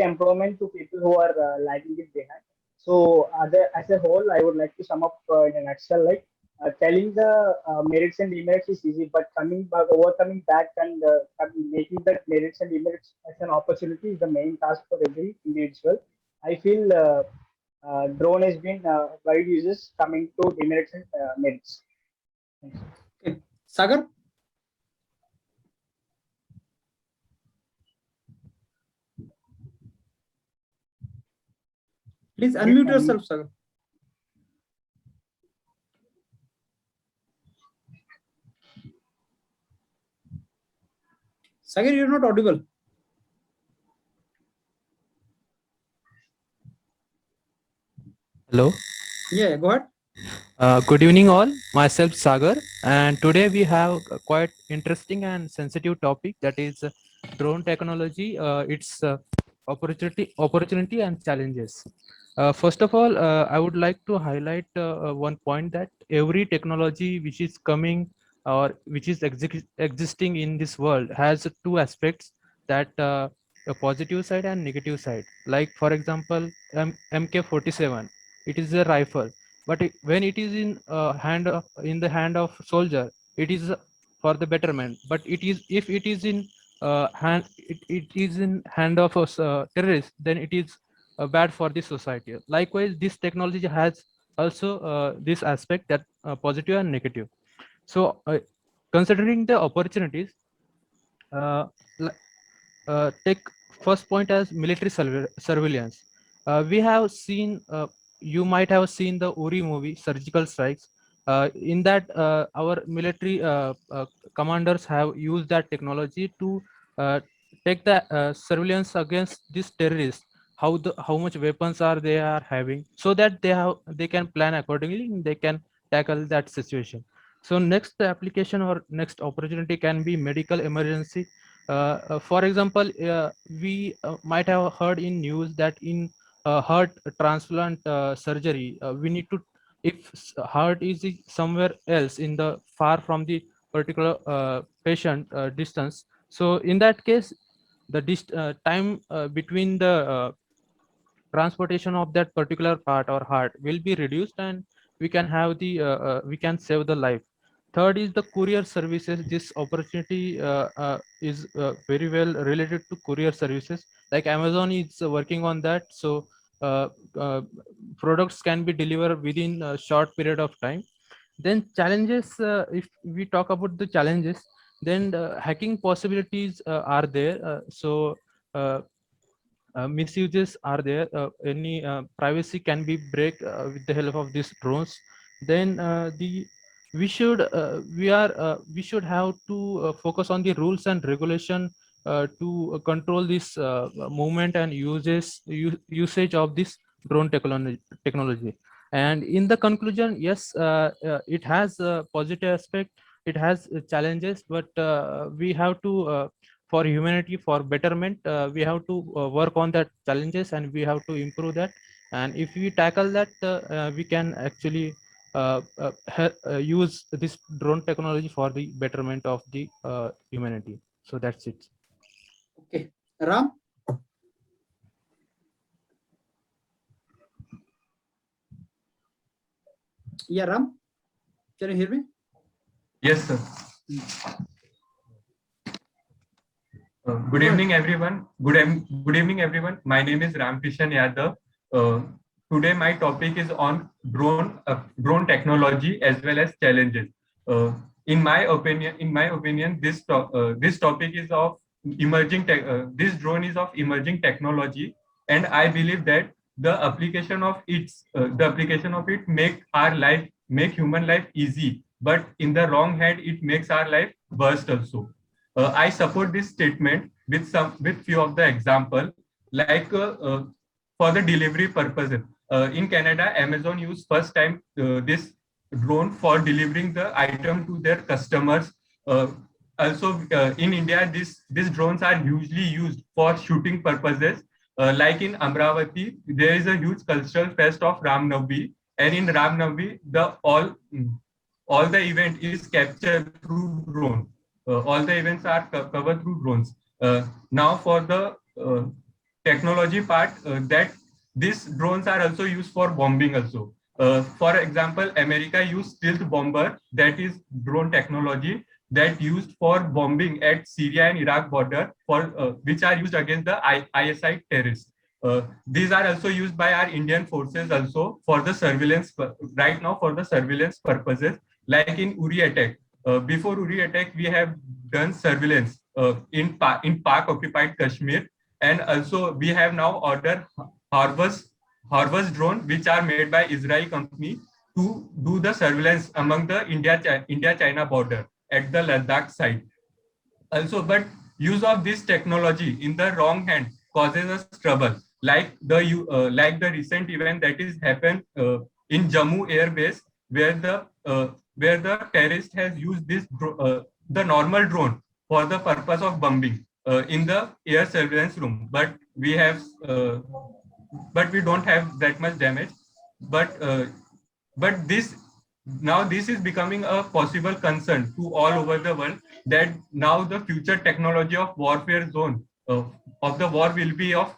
employment to people who are lagging it behind. So as a whole, I would like to sum up in a nutshell, like telling the merits and demerits is easy, but overcoming back and making the merits and demerits as an opportunity is the main task for every individual. I feel drone has been wide uses coming to demerits and merits. Thanks. Okay. Sagar? Please unmute yourself, Sagar. Sagar, you're not audible. Hello. Yeah, go ahead. Good evening, all. Myself Sagar, and today we have a quite interesting and sensitive topic, that is drone technology. Its opportunity and challenges. First of all, I would like to highlight one point, that every technology which is coming or which is existing in this world has two aspects, that a positive side and negative side. Like for example, MK47, it is a rifle, but when it is in the hand of soldier, it is for the betterment. But if it is in hand of a terrorist, then it is bad for the society. Likewise, this technology has also this aspect, that positive and negative. So considering the opportunities, take first point as military surveillance. We have seen, you might have seen the Uri movie, Surgical Strikes. In that, our military commanders have used that technology to take the surveillance against these terrorists, how much weapons they are having, so that they can plan accordingly and they can tackle that situation. So next application or next opportunity can be medical emergency. For example, we might have heard in news that in heart transplant surgery, we need to, if heart is somewhere else in the far from the particular patient distance, so in that case, the time between the transportation of that particular part or heart will be reduced, and we can have we can save the life. Third is the courier services. This opportunity is very well related to courier services, like Amazon is working on that. So products can be delivered within a short period of time. Then challenges, if we talk about the challenges, then hacking possibilities are there. Misuses are there. Any privacy can be break with the help of these drones. Then we should have to focus on the rules and regulation to control this movement and usage of this drone technology. And in the conclusion, yes, it has a positive aspect, it has challenges, but we have to for humanity, for betterment, we have to work on that challenges, and we have to improve that. And if we tackle that, we can actually use this drone technology for the betterment of the humanity. So that's it. Okay, Ram. Yeah, Ram, can you hear me? Yes, sir. Good evening, everyone. Good evening, everyone. My name is Ram Kishan Yadav. Today, my topic is on drone technology as well as challenges. In my opinion, this topic is of emerging. This drone is of emerging technology, and I believe that the application of it make human life easy, but in the wrong hand it makes our life worse also. I support this statement with few of the example, like for the delivery purposes. In Canada, Amazon used first time this drone for delivering the item to their customers. Also, in India, these drones are usually used for shooting purposes. Like in Amravati, there is a huge cultural fest of Ram Navami, and in Ram Navami, all the event is captured through drone. All the events are covered through drones. Now, for the technology part, that these drones are also used for bombing also. For example, America used stealth bomber, that is drone technology, that used for bombing at Syria and Iraq border, for which are used against the ISI terrorists. These are also used by our Indian forces also for the surveillance, right now for the surveillance purposes, like in Uri attack. Before Uri attack, we have done surveillance in Pak occupied Kashmir, and also we have now ordered Harvest drone, which are made by Israeli company, to do the surveillance among the India-China border at the Ladakh side. Also, but use of this technology in the wrong hand causes us trouble. Like the recent event that is happened in Jammu Air Base, where the terrorist has used this the normal drone for the purpose of bombing in the air surveillance room. But we don't have that much damage. But this is becoming a possible concern to all over the world, that now the future technology of warfare zone of the war will be of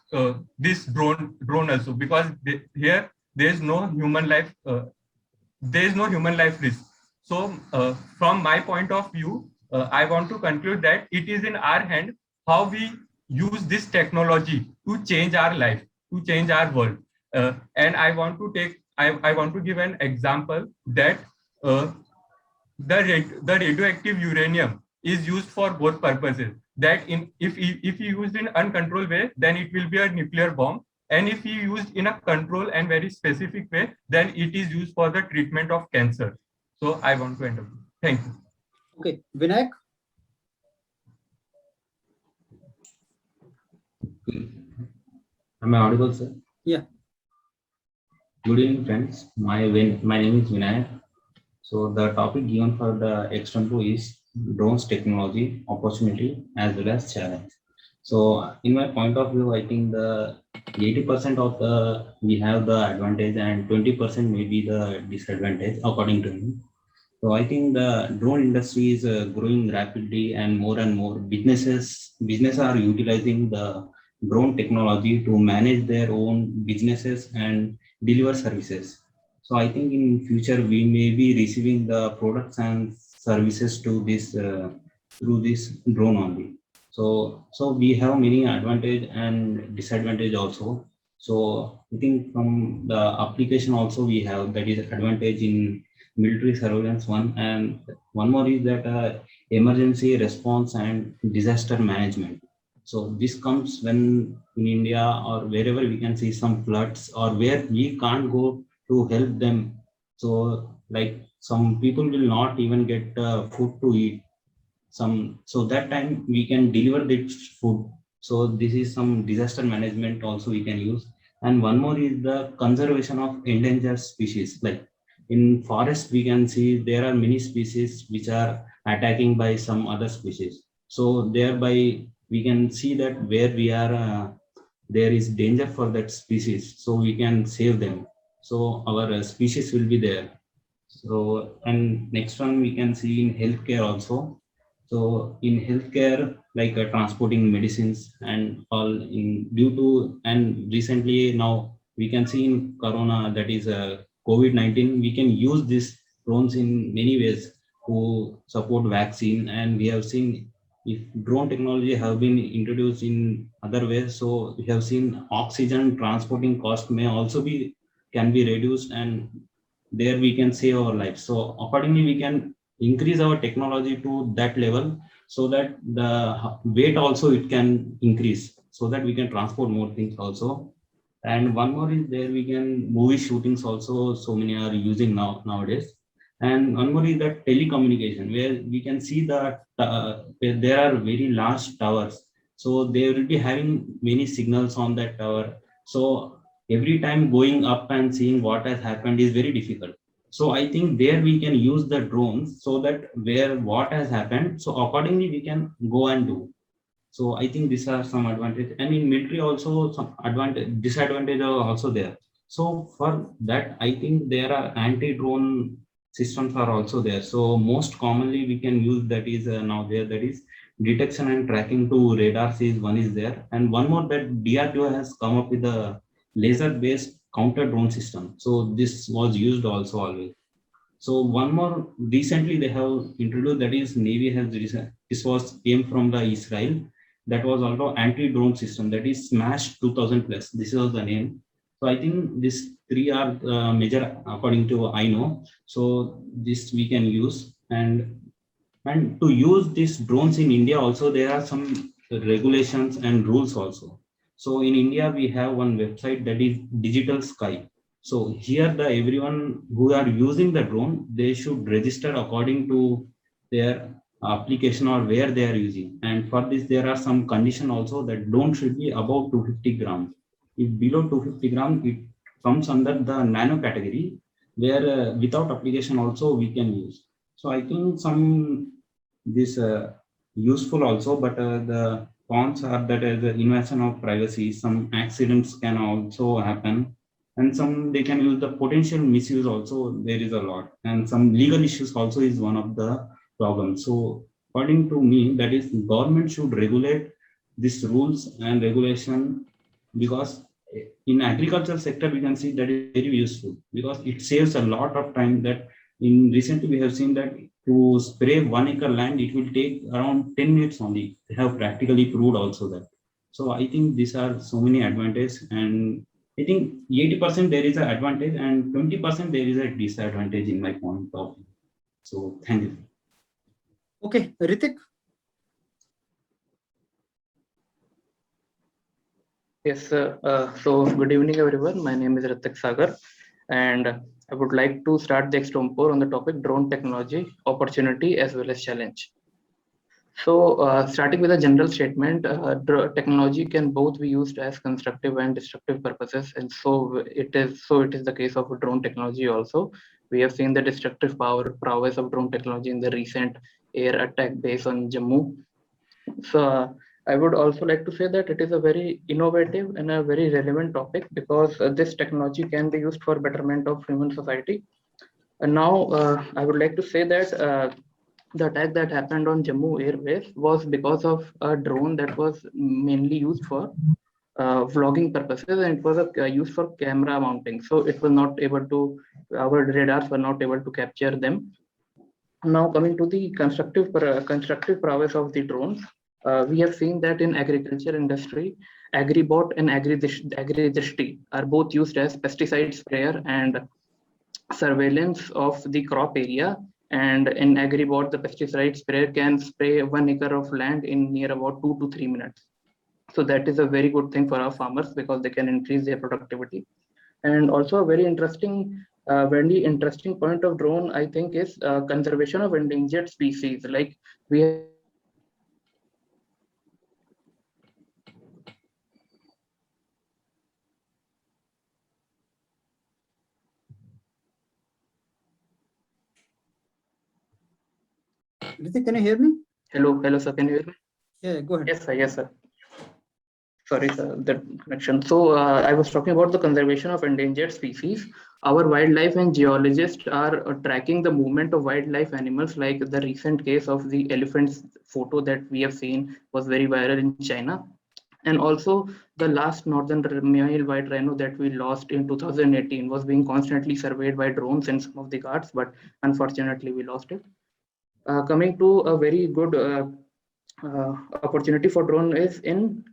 this drone also, because here there is no human life risk. So from my point of view, I want to conclude that it is in our hand how we use this technology to change our life, to change our world. And I want to give an example that the radioactive uranium is used for both purposes. That if you used in uncontrolled way, then it will be a nuclear bomb. And if you used in a control and very specific way, then it is used for the treatment of cancer. So I want to end up. Thank you. Okay, Vinayak. Am I audible, sir? Yeah. Good evening, friends. My name is Vinayak. So the topic given for the external is drones technology, opportunity as well as challenge. So in my point of view, I think the 80% we have the advantage and 20% may be the disadvantage, according to me. So I think the drone industry is growing rapidly, and more businesses are utilizing the drone technology to manage their own businesses and deliver services. So I think in future we may be receiving the products and services to this through this drone only. So we have many advantage and disadvantage also. So I think from the application also we have, that is advantage in military surveillance one, and one more is that emergency response and disaster management. So this comes when in India or wherever we can see some floods, or where we can't go to help them. So like some people will not even get food to eat. So that time we can deliver this food. So this is some disaster management also we can use. And one more is the conservation of endangered species. Like in forest, we can see there are many species which are attacking by some other species. So thereby we can see that where we are, there is danger for that species. So we can save them. So our species will be there. So, and next one we can see in healthcare also. So in healthcare, like transporting medicines and all and recently now we can see in Corona, that is COVID-19, we can use these drones in many ways to support vaccine. And we have seen if drone technology have been introduced in other ways, so we have seen oxygen transporting cost can be reduced, and there we can save our lives. So accordingly, we can increase our technology to that level, so that the weight also it can increase, so that we can transport more things also. And one more is there we can movie shootings also, so many are using nowadays. And one more is that telecommunication, where we can see that there are very large towers. So they will be having many signals on that tower. So every time going up and seeing what has happened is very difficult. So I think there we can use the drones so that where what has happened, so accordingly we can go and do. So I think these are some advantage, and in military also some disadvantage are also there. So for that, I think there are anti-drone systems are also there. So most commonly we can use that is now there, that is detection and tracking to radars is one is there, and one more that DRDO has come up with a laser-based counter drone system. So this was used also always. So one more recently they have introduced, that is Navy has this was came from the Israel, that was also anti-drone system, that is Smash 2000 plus. This was the name. So I think these three are major according to I know. So this we can use, and to use these drones in India also there are some regulations and rules also. So in India we have one website that is Digital Sky. So here the everyone who are using the drone, they should register according to their application or where they are using. And for this there are some condition also that drone should be above 250 grams. If below 250 grams, it comes under the nano category, where without application also we can use. So I think some this useful also, but the cons are that as an invasion of privacy, some accidents can also happen, and some they can use the potential misuse also. There is a lot, and some legal issues also is one of the problems. So according to me, that is government should regulate these rules and regulation, because in agricultural sector we can see that is very useful, because it saves a lot of time. That in recently we have seen that to spray 1 acre land, it will take around 10 minutes only. They have practically proved also that. So I think these are so many advantages, and I think 80% there is an advantage and 20% there is a disadvantage in my point of view. So thank you. Okay, Ritik. Yes, so good evening, everyone. My name is Ritik Sagar, and I would like to start the extempore on the topic drone technology, opportunity as well as challenge. So, starting with a general statement, technology can both be used as constructive and destructive purposes, and so it is the case of drone technology also. We have seen the destructive prowess of drone technology in the recent air attack base on Jammu. So I would also like to say that it is a very innovative and a very relevant topic, because this technology can be used for betterment of human society. And now I would like to say that the attack that happened on Jammu Airways was because of a drone that was mainly used for vlogging purposes, and it was used for camera mounting. So it was not able to, our radars were not able to capture them. Now coming to the constructive prowess of the drones, we have seen that in agriculture industry, AgriBot and AgriDrishti are both used as pesticide sprayer and surveillance of the crop area. And in AgriBot, the pesticide sprayer can spray 1 acre of land in near about 2 to 3 minutes. So that is a very good thing for our farmers, because they can increase their productivity. And also a very interesting point of drone, I think, is conservation of endangered species. Like we have Ritik, can you hear me? Hello, sir. Can you hear me? Yeah, go ahead. Yes, sir. Sorry, sir, the connection. So I was talking about the conservation of endangered species. Our wildlife and geologists are tracking the movement of wildlife animals, like the recent case of the elephant's photo that we have seen was very viral in China. And also the last northern male white rhino that we lost in 2018 was being constantly surveyed by drones in some of the guards, but unfortunately we lost it. Coming to a very good opportunity for drone is in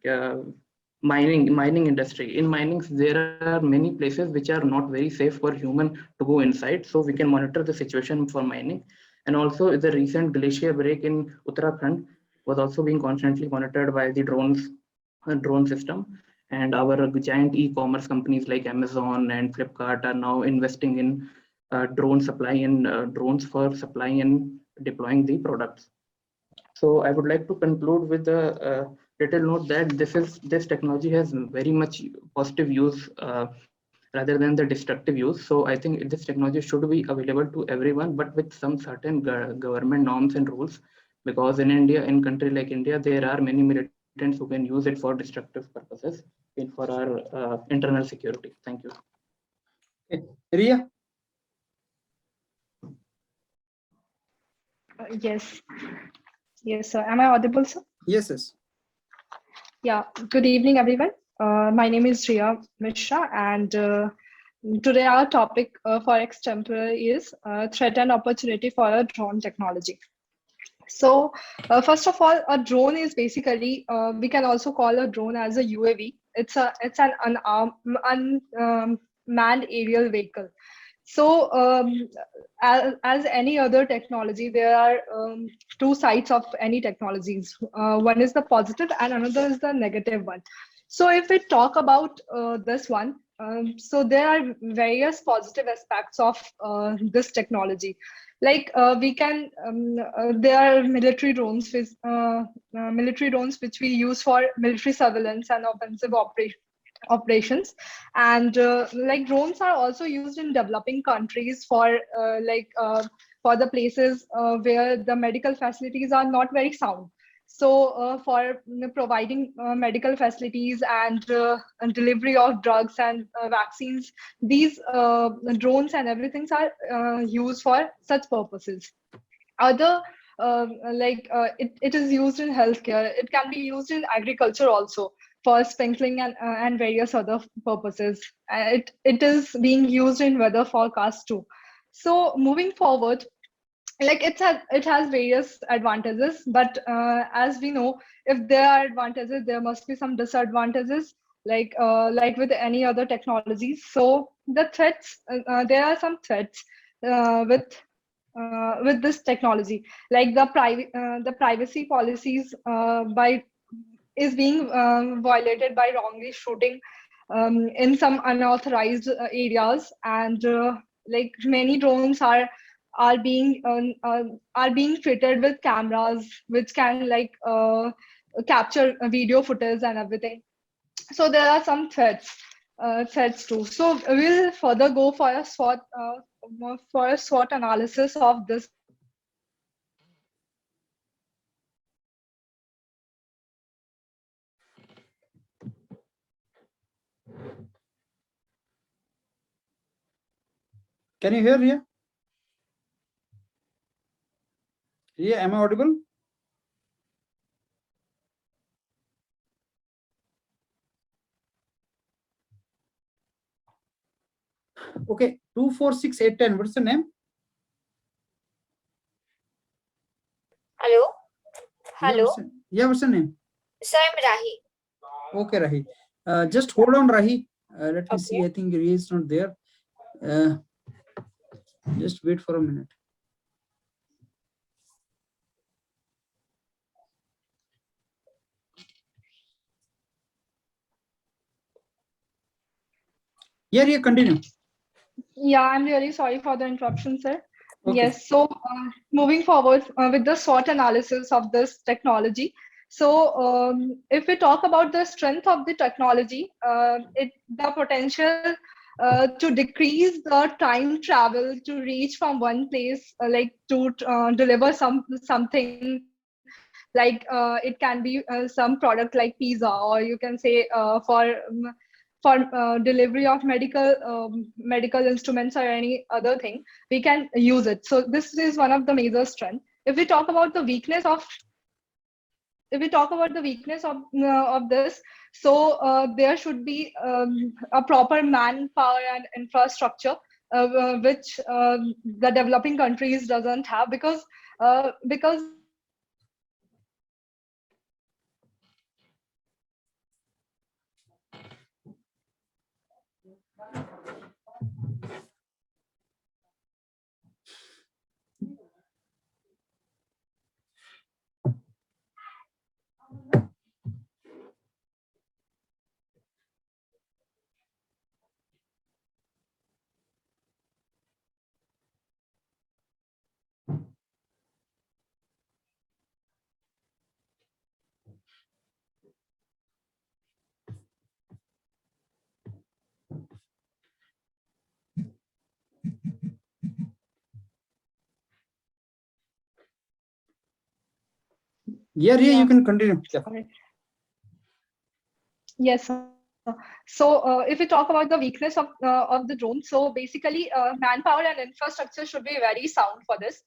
mining industry. In mining, there are many places which are not very safe for human to go inside, so we can monitor the situation for mining. And also the recent glacier break in Uttarakhand was also being constantly monitored by the drone system. and our giant e-commerce companies like Amazon and Flipkart are now investing in drone supply and drones for supplying and deploying the products. So I would like to conclude with a little note that this technology has very much positive use rather than the destructive use. So I think this technology should be available to everyone, but with some certain government norms and rules, because in India, in country like India, there are many militants who can use it for destructive purposes for our internal security. Thank you. Okay. Ria? Yes. Yes, sir. Am I audible, sir? Yes, yes. Yeah. Good evening, everyone. My name is Riya Mishra, and today our topic for extempore is threat and opportunity for a drone technology. So first of all, a drone is basically, we can also call a drone as a UAV. It's an unmanned aerial vehicle. So as any other technology, there are two sides of any technologies. One is the positive and another is the negative one. So if we talk about this one, so there are various positive aspects of this technology. Like we can, there are military drones which we use for military surveillance and offensive operations, and like drones are also used in developing countries for for the places where the medical facilities are not very sound. So for providing medical facilities and delivery of drugs and vaccines, these drones and everything are used for such purposes. Other it is used in healthcare. It can be used in agriculture also for sprinkling and various other purposes. It is being used in weather forecast too. So moving forward, like it has various advantages, but as we know, if there are advantages, there must be some disadvantages, like with any other technologies. So the threats, there are some threats with this technology, like the privacy policies is being violated by wrongly shooting in some unauthorized areas, and like many drones are being fitted with cameras which can capture video footage and everything. So there are some threats too. So we'll further go for a SWOT analysis of this. Can you hear, Ria? Ria, am I audible? Okay, 246810. What's the name? Hello. Hello. Yeah, what's the name? So I'm Rahi. Okay, Rahi. Just hold on, Rahi. Let me see. I think Ria is not there. Just wait for a minute. Yeah, continue. Yeah, I'm really sorry for the interruption, sir. Okay. Yes, so moving forward with the SWOT analysis of this technology. So if we talk about the strength of the technology, the potential to decrease the time travel to reach from one place, like to deliver something, like it can be some product like pizza, or you can say for delivery of medical instruments or any other thing, we can use it. So this is one of the major strengths. If we talk about the weakness of this, so there should be a proper manpower and infrastructure, which the developing countries doesn't have, because Yeah, you can continue. Yeah. Yes. So if we talk about the weakness of the drone, so basically manpower and infrastructure should be very sound for this,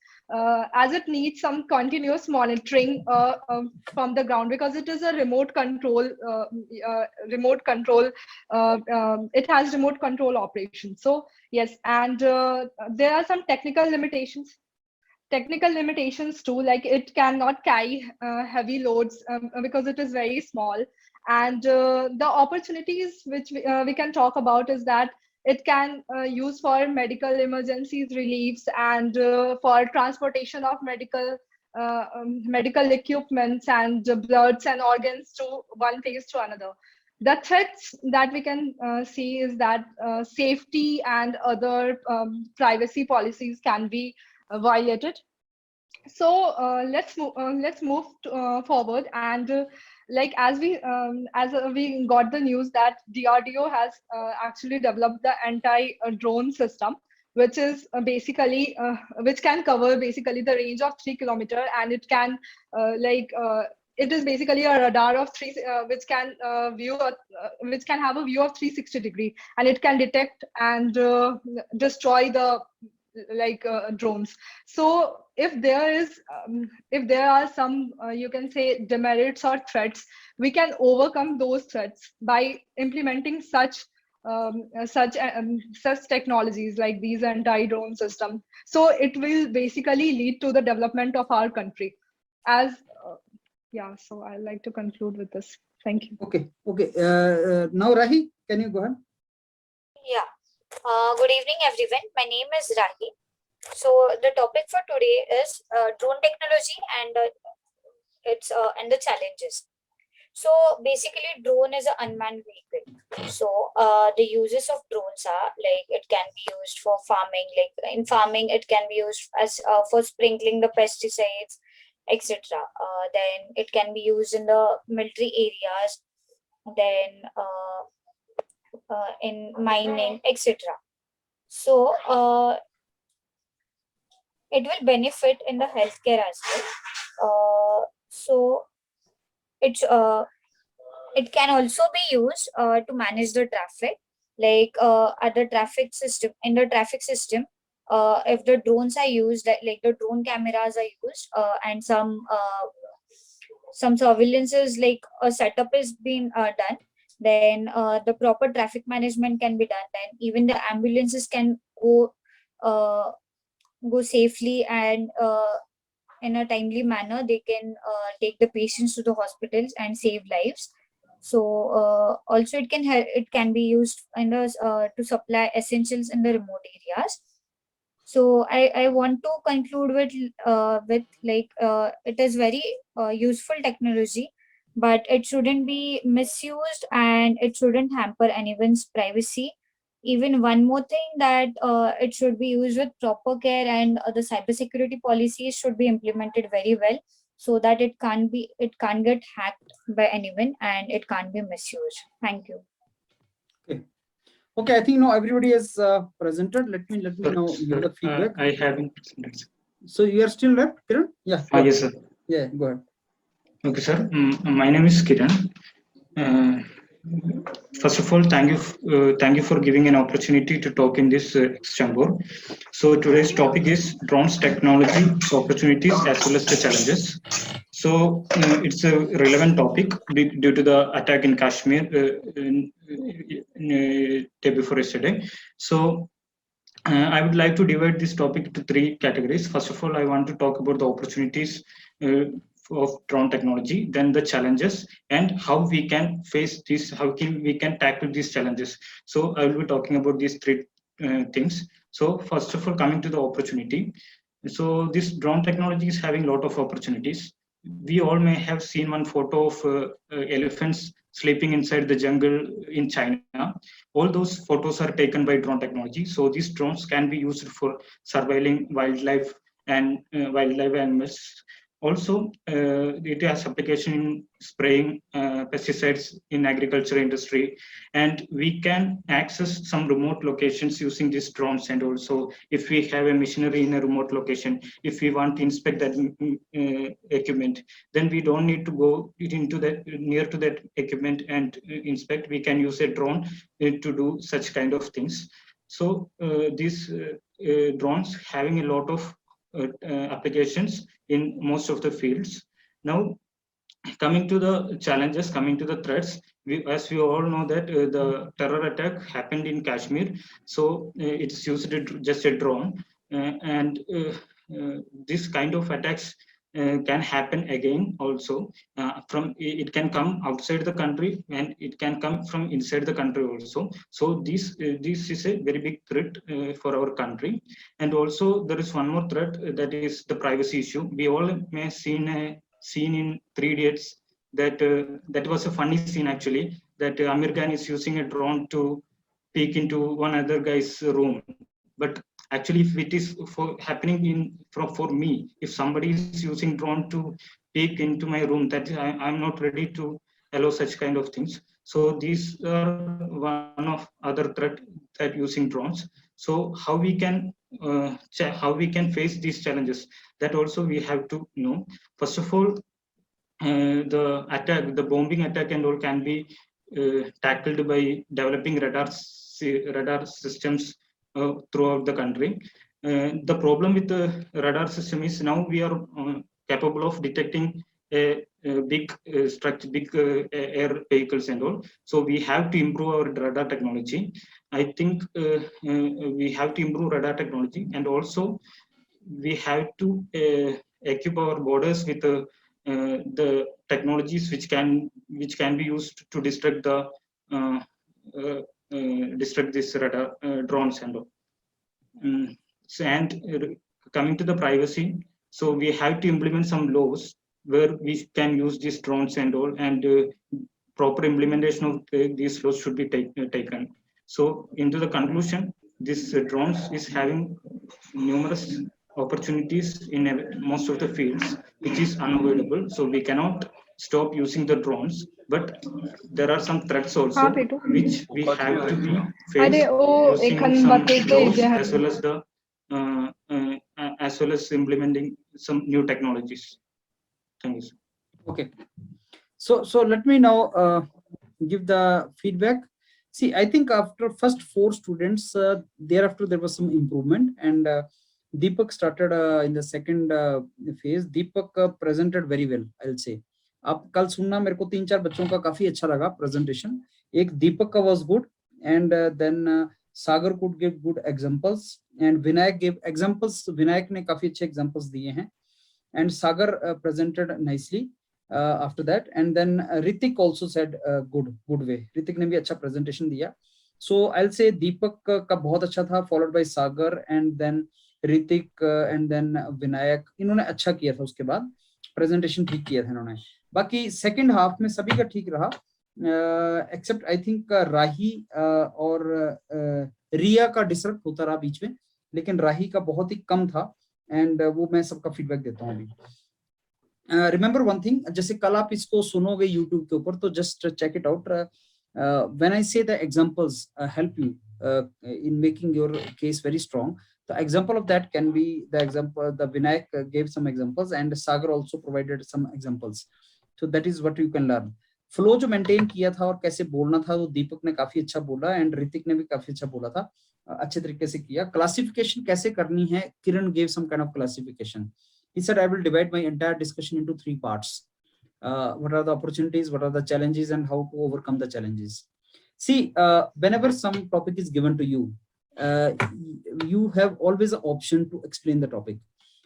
as it needs some continuous monitoring from the ground, because it is a remote control. It has remote control operations. So yes, and there are some technical limitations too, like it cannot carry heavy loads because it is very small. And the opportunities which we can talk about is that it can use for medical emergencies reliefs, and for transportation of medical equipments and bloods and organs to one place to another. The threats that we can see is that safety and other privacy policies can be violated. So let's move forward, and like as we got the news that DRDO has actually developed the anti-drone system, which is basically which can cover basically the range of 3 kilometers, and it can it is basically a radar of which can have a view of 360 degree, and it can detect and destroy the drones. So if there are some you can say demerits or threats, we can overcome those threats by implementing such technologies like these anti-drone systems. So it will basically lead to the development of our country. As yeah, so I'd like to conclude with this. Thank you. Okay. Now Rahi, can you go ahead? Yeah. Good evening, everyone. My name is Rahi. So the topic for today is drone technology and the challenges. So basically, drone is an unmanned vehicle. So the uses of drones are like it can be used for farming. Like in farming, it can be used as for sprinkling the pesticides, etc. Then it can be used in the military areas. Then in mining, etc. So it will benefit in the healthcare as well. So it can also be used to manage the traffic, like at the traffic system. In the traffic system, if the drones are used, like the drone cameras are used, and some surveillances like a setup is being done, then the proper traffic management can be done. Then even the ambulances can go safely, and in a timely manner they can take the patients to the hospitals and save lives. So also it can be used in the to supply essentials in the remote areas. So I want to conclude with it is very useful technology, but it shouldn't be misused and it shouldn't hamper anyone's privacy. Even one more thing, that it should be used with proper care, and the cybersecurity policies should be implemented very well, so that it can't get hacked by anyone and it can't be misused. Thank you. Okay, I think now everybody has presented. Let me now give the feedback. I haven't presented. So you are still left, Kiran? Yeah. Yes, sir. Yeah, go ahead. Okay, sir. My name is Kiran. First of all, thank you for giving an opportunity to talk in this Chambor. So today's topic is drones technology, opportunities as well as the challenges. So it's a relevant topic due to the attack in Kashmir day before yesterday. So I would like to divide this topic into 3 categories. First of all, I want to talk about the opportunities of drone technology, then the challenges, and how we can face this, we can tackle these challenges. So I will be talking about these 3 things. So first of all, coming to the opportunity. So this drone technology is having a lot of opportunities. We all may have seen one photo of elephants sleeping inside the jungle in China. All those photos are taken by drone technology. So these drones can be used for surveilling wildlife and wildlife animals. Also, it has application in spraying pesticides in agriculture industry, and we can access some remote locations using these drones. And also, if we have a machinery in a remote location, if we want to inspect that equipment, then we don't need to go into that near to that equipment and inspect. We can use a drone to do such kind of things. So these drones having a lot of applications in most of the fields. Now, coming to the challenges, coming to the threats, as we all know that the terror attack happened in Kashmir, so it's used just a drone, and this kind of attacks can happen again also. It can come outside the country and it can come from inside the country also. So this is a very big threat for our country. And also there is one more threat, that is the privacy issue. We all may have seen a scene in 3 Idiots that that was a funny scene actually, that Amir Khan is using a drone to peek into one other guy's room. But actually, if it is happening for me, if somebody is using drone to peek into my room, that I'm not ready to allow such kind of things. So these are one of other threat that using drones. So how we can face these challenges, that also we have to know. First of all, the bombing attack and all can be tackled by developing radar systems throughout the country. The problem with the radar system is now we are capable of detecting big air vehicles and all. So we have to improve our radar technology. I think we have to improve radar technology, and also we have to equip our borders with the technologies which can be used to distract these radar drones and all. And coming to the privacy, so we have to implement some laws where we can use these drones and all, and proper implementation of these laws should be taken. So into the conclusion, this drones is having numerous opportunities in most of the fields, which is unavoidable. So we cannot stop using the drones, but there are some threats also which we have to be faced using some laws, as well as implementing some new technologies. Thank you. Okay, so let me now give the feedback. See, I think after first 4 students, thereafter there was some improvement, and Deepak started in the second phase. Deepak presented very well, I'll say. आप कल सुनना, मेरे को 3-4 बच्चों का काफी अच्छा लगा presentation. एक दीपक का was good, and then Sagar could give good examples, and Vinayak gave examples. Vinayak ने काफी अच्छे examples दिए हैं, and Sagar presented nicely after that, and then Ritik also said good way. Ritik ने भी अच्छा presentation दिया. So I'll say Deepak का बहुत अच्छा था, followed by Sagar, and then Ritik, and then Vinayak. इन्होंने अच्छा किया था, उसके बाद presentation ठीक किया था इन्होंने. बाकी सेकेंड हाफ में सभी का ठीक रहा, एक्सेप्ट आई थिंक राही और रिया का डिस्टर्ब होता रहा बीच में, लेकिन राही का बहुत ही कम था, एंड वो मैं सबका फीडबैक देता हूँ अभी. रिमेंबर वन थिंग, जैसे कल आप इसको सुनोगे यूट्यूब के ऊपर, तो just check it out. When I say the examples help you in making your case very strong. The example of that can be the example the Vinayak gave some examples, and Sagar also provided some examples. So that is what you can learn. Flow जो maintain किया था और कैसे बोलना था, वो दीपक ने काफी अच्छा बोला, and ऋतिक ने भी काफी अच्छा बोला था, अच्छे तरीके से किया. Classification कैसे करनी है, Kiran gave some kind of classification. He said, I will divide my entire discussion into 3 parts. What are the opportunities, what are the challenges, and how to overcome the challenges. See, whenever some topic is given to you, you have always an option to explain the topic.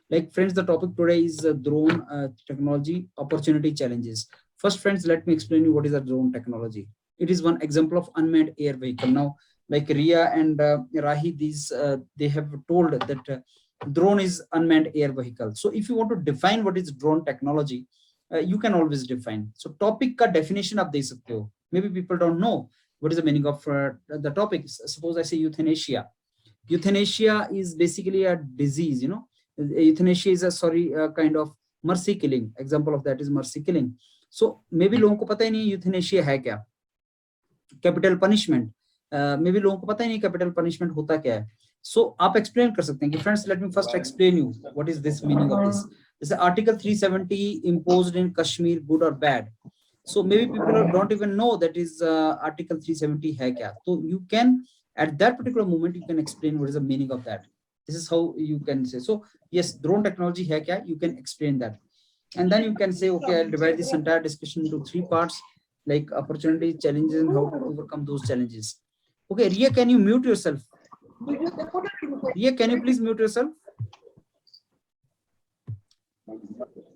Like friends, the topic today is drone technology, opportunity, challenges. First, friends, let me explain you what is a drone technology. It is one example of unmanned air vehicle. Now, like Ria and Rahi, these they have told that drone is unmanned air vehicle. So if you want to define what is drone technology, you can always define. So topic ka definition aap de sakte ho. Maybe people don't know what is the meaning of the topic. Suppose I say euthanasia. Euthanasia is basically a disease, you know. Euthanasia is a kind of mercy killing, example of that is mercy killing. So may be लोगों को पता ही नहीं euthanasia है क्या. Capital punishment, may be लोगों को पता ही नहीं कैपिटल पनिशमेंट होता क्या है. सो आप एक्सप्लेन कर सकते हैं कि friends let me first explain you what is this meaning of this. जैसे article 370 imposed in Kashmir, good or bad. So maybe people don't even know that is article 370 है क्या. So you can at that particular moment you can explain what is the meaning of that. This is how you can say. So yes, drone technology है क्या, you can explain that, and then you can say okay, I'll divide this entire discussion into 3 parts like opportunities, challenges, and how to overcome those challenges. Okay, Ria, can you mute yourself? Ria, can you please mute yourself?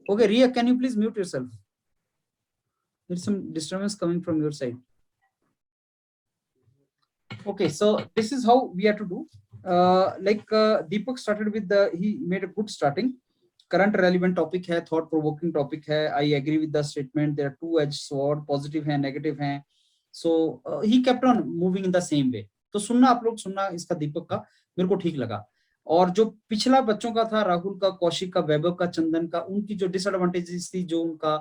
Okay, Ria, can you please mute yourself? There's some disturbance coming from your side. Okay, so this is how we have to do. Deepak started with he made a good starting. Current relevant topic है, thought provoking topic है. I agree with the statement. There are two-edged sword, positive है, negative है. So he kept on moving in the same way. तो सुनना आप लोग सुनना इसका दीपक का मेरे को ठीक लगा. और जो पिछला बच्चों का था, राहुल का, कौशिक का, वैभव का, चंदन का, उनकी जो डिसएडवांटेजेस थी, जो उनका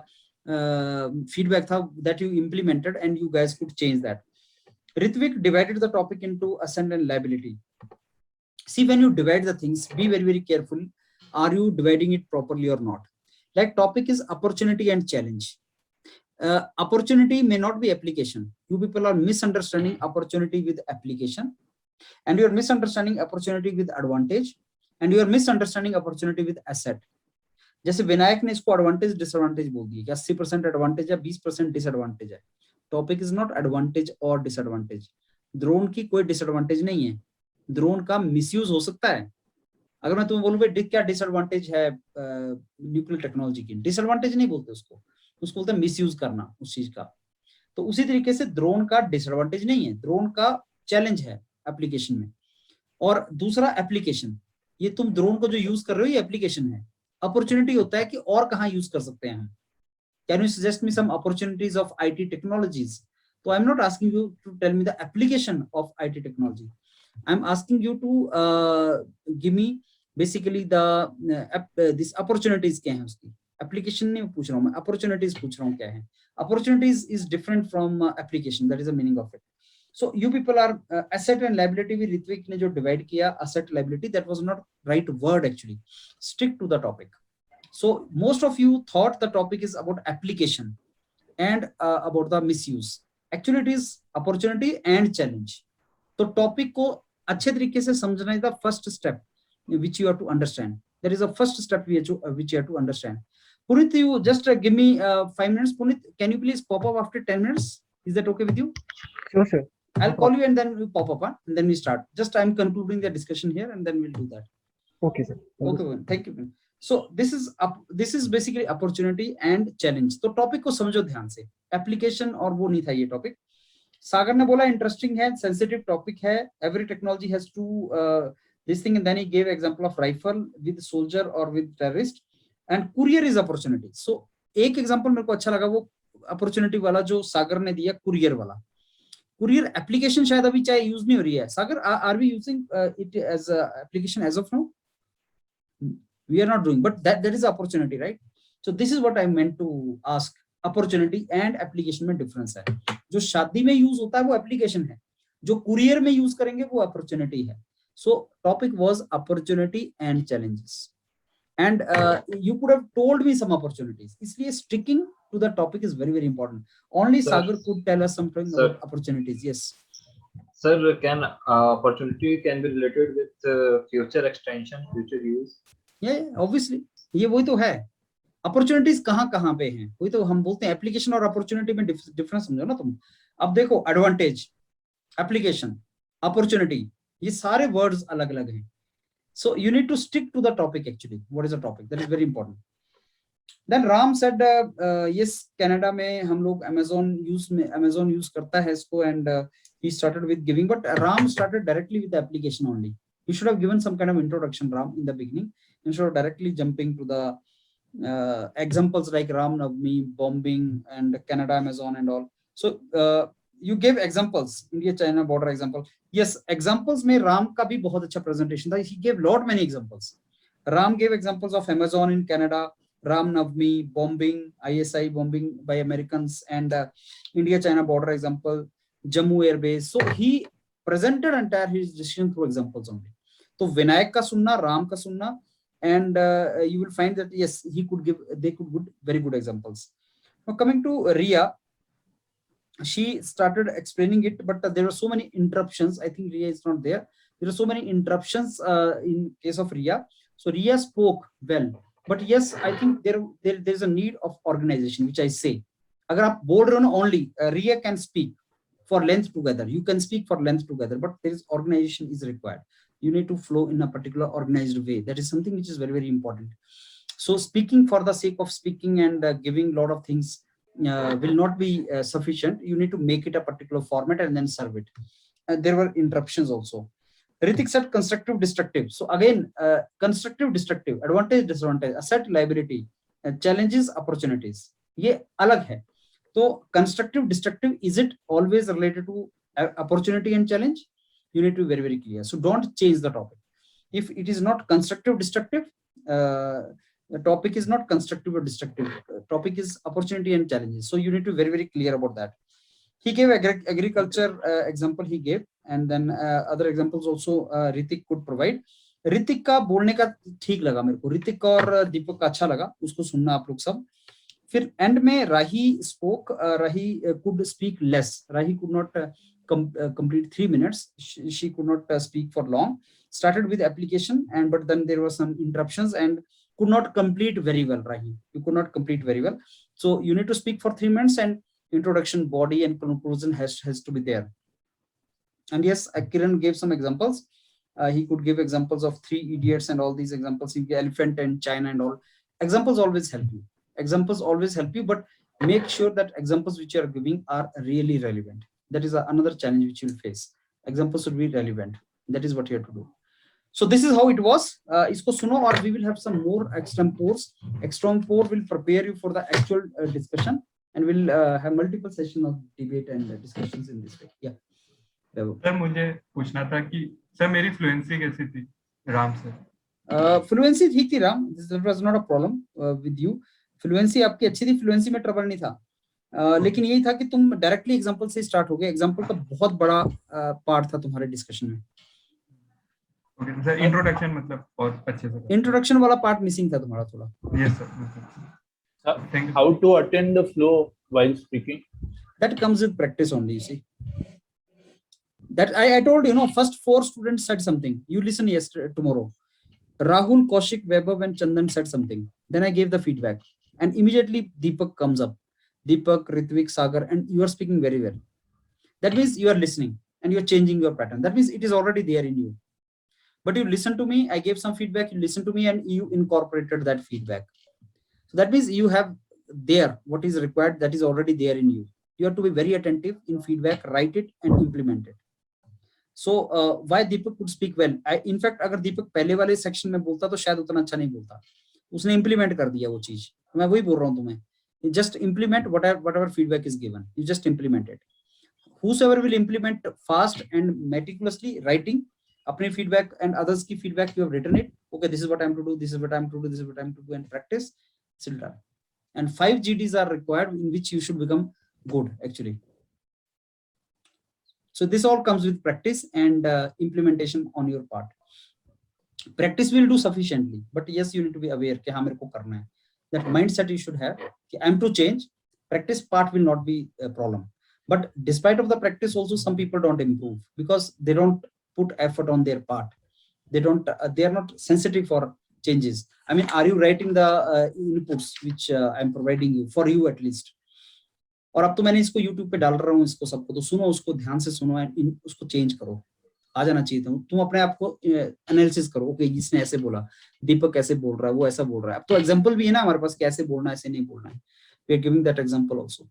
फीडबैक था, that you implemented and you guys could change that. Ritvik divided the topic into asset and liability. See, when you divide the things, be very, very careful. Are you dividing it properly or not? Like topic is opportunity and challenge. Opportunity may not be application. You people are misunderstanding opportunity with application, and you are misunderstanding opportunity with advantage, and you are misunderstanding opportunity with asset. जैसे विनायक ने इसको advantage disadvantage बोल दिया कि 80% advantage है, 20% disadvantage है. Topic is not advantage और disadvantage. Drone की कोई डिसएडवांटेज नहीं है. ड्रोन का मिसयूज हो सकता है. अगर मैं तुम्हें बोलूं भाई क्या डिसएडवांटेज है न्यूक्लियर टेक्नोलॉजी की, डिसएडवांटेज नहीं बोलते उसको बोलते हैं मिसयूज करना उस चीज का. तो उसी तरीके से ड्रोन का डिसएडवांटेज नहीं है, ड्रोन का चैलेंज है एप्लीकेशन में. और दूसरा एप्लीकेशन, ये तुम ड्रोन को जो यूज कर रहे हो ये एप्लीकेशन है. अपॉर्चुनिटी होता है कि और कहाँ यूज कर सकते हैं हम. Can you suggest me some opportunities of IT technologies? तो I am not asking you to tell me the application of IT technology. I am asking you to give me basically the this opportunities क्या है उसकी. Application नहीं पूछ रहा हूँ मैं, opportunities पूछ रहा हूँ क्या है. Opportunities is different from application, that is the meaning of it. So you people are asset and liability with Ritvik ने जो divide किया asset liability, that was not right word actually. Stick to the topic. So most of you thought the topic is about application and about the misuse. Actually it is opportunity and challenge. तो topic को अच्छे तरीके से समझना is the first step which you have to understand. That is the first step which you have to understand. Punit, you just give me 5 minutes. Punit, can you please pop up after 10 minutes? Is that okay with you? Sure, sir. I'll call you and then we pop up, and then we start. Just I'm concluding the discussion here, and then we'll do that. Okay, sir. Okay, thank you. So this is basically opportunity and challenge. तो topic को समझो ध्यान से. Application और वो नहीं था ये topic. सागर ने बोला interesting है, sensitive topic है. Every technology has to this thing, and then he gave example of rifle with soldier or with terrorist, and courier is opportunity. So एक example मेरे को अच्छा लगा वो opportunity वाला जो सागर ने दिया, courier वाला. कुरियर एप्लीकेशन शायद अभी चाहे यूज नहीं हो रही है. Sagar, are we using it as application as of now? We are not doing, but that is opportunity, right? So this is what I meant to ask. Opportunity and application में difference है. जो शादी में use होता है वो application है, जो कुरियर में यूज करेंगे वो अपॉर्चुनिटी है. सो topic was opportunity and challenges, and you could have told me some opportunities. इसलिए sticking to the topic is very, very important. Only sir, Sagar could tell us something about opportunities. Yes. Sir, can opportunity can be related with future extension, future use? Yeah, obviously. ये वही तो है. Opportunities कहाँ पे हैं? वही तो हम बोलते हैं. Application और opportunity में difference समझो ना तुम. अब देखो advantage, application, opportunity, ये सारे words अलग-अलग हैं. So you need to stick to the topic actually. What is the topic? That is very important. Then Ram said, yes, Canada में हम लोग Amazon use करता है इसको, and he started with giving, but Ram started directly with the application only. You should have given some kind of introduction, Ram, in the beginning, instead of directly jumping to the examples like Ram Navami, bombing, and Canada, Amazon, and all. So you gave examples, India China border example. Yes, examples में राम का भी बहुत अच्छा presentation था. He gave lot many examples. Ram gave examples of Amazon in Canada, Ram Navami, bombing, ISI bombing by Americans, and India-China border example, Jammu Air Base. So he presented entire his decision through examples only. So Vinayak ka sunna, Ram ka sunna, and you will find that yes, they could give very good examples. Now coming to Ria, she started explaining it, but there were so many interruptions. I think Ria is not there. There are so many interruptions in case of Ria. So Ria spoke well, but yes, I think there's a need of organization, which I say. Agar aap bol rahe ho na only, Ria can speak for length together. You can speak for length together, but there is organization is required. You need to flow in a particular organized way. That is something which is very, very important. So speaking for the sake of speaking and giving a lot of things will not be sufficient. You need to make it a particular format and then serve it. There were interruptions also. Ritik said constructive, destructive. So again, constructive, destructive, advantage, disadvantage, asset, liability, challenges, opportunities. ये अलग है. So constructive, destructive, is it always related to opportunity and challenge? You need to be very, very clear. So don't change the topic. If it is not constructive, destructive, the topic is not constructive or destructive. Topic is opportunity and challenges. So you need to be very, very clear about that. He gave agriculture example he gave, and then other examples also Ritik could provide. Ritik का बोलने का ठीक लगा मेरे को. Ritik और दीपक का अच्छा लगा. उसको सुनना आप लोग सब. फिर end में Rahi spoke. Rahi could speak less. Rahi could not complete 3 minutes. She could not speak for long. Started with application, and but then there were some interruptions and could not complete very well. Rahi, you could not complete very well. So you need to speak for 3 minutes, and introduction, body, and conclusion has to be there. And yes, Kiran gave some examples. He could give examples of 3 idiots and all these examples. Elephant and China and all. Examples always help you. Examples always help you, but make sure that examples which you are giving are really relevant. That is another challenge which you will face. Examples should be relevant. That is what you have to do. So this is how it was. Isko suno, or we will have some more extempores. Extempore will prepare you for the actual discussion, and we'll have multiple sessions of debate and discussions in this way. Yeah. Sir मुझे पूछना था कि sir मेरी fluency कैसी थी Ram sir? Fluency ठीक थी Ram. This was not a problem with you. Fluency आपकी अच्छी थी. फ्लुएंसी में ट्रबल नहीं था. लेकिन यही था कि तुम डायरेक्टली एग्जांपल से स्टार्ट हो गए. एग्जांपल का बहुत बड़ा पार्ट था तुम्हारे डिस्कशन में. ओके सर, इंट्रोडक्शन मतलब बहुत अच्छे से. इंट्रोडक्शन वाला पार्ट मिसिंग था तुम्हारा थोड़ा. Yes sir. How to attend the flow while speaking? That comes with practice only, you see. That I told you, first 4 students said something. You listen tomorrow. Rahul, Kaushik, Vaibhav, and Chandan said something. Then I gave the feedback, and immediately Deepak comes up. Deepak, Ritvik, Sagar, and you are speaking very well. That means you are listening and you are changing your pattern. That means it is already there in you. But you listen to me. I gave some feedback. You listen to me, and you incorporated that feedback. So that means you have there what is required. That is already there in you. You have to be very attentive in feedback, write it, and implement it. So why Deepak could speak well? In fact, अगर दीपक पहले वाले section में बोलता तो शायद उतना अच्छा नहीं बोलता. उसने implement कर दिया वो चीज. मैं वही बोल रहा हूँ तुम्हें. You just implement whatever feedback is given. You just implement it. Whosoever will implement fast and meticulously, writing अपने feedback and others की feedback, you have written it. Okay, this is what I am to do. This is what I am to do. This is what I am to do, and practice. Still done. And 5 GDs are required in which you should become good actually. So this all comes with practice and implementation on your part. Practice will do sufficiently, but yes, you need to be aware कि हाँ मेरे को करना है. That mindset you should have. I am to change. Practice part will not be a problem. But despite of the practice, also some people don't improve because they don't put effort on their part. They don't. They are not sensitive for changes. I mean, are you writing the inputs which I am providing you, for you at least? और अब तो मैंने इसको YouTube पे डाल रहा हूँ इसको सबको, तो सुनो उसको ध्यान से सुनो एंड उसको चेंज करो. आ जाना चाहिए था. तुम अपने आप को एनालिसिस करो. ओके, इसने ऐसे बोला, दीपक कैसे बोल रहा है, वो ऐसा बोल रहा है. अब तो एग्जांपल भी है ना हमारे पास, कैसे बोलना है, ऐसे नहीं बोलना है. We are giving that example also.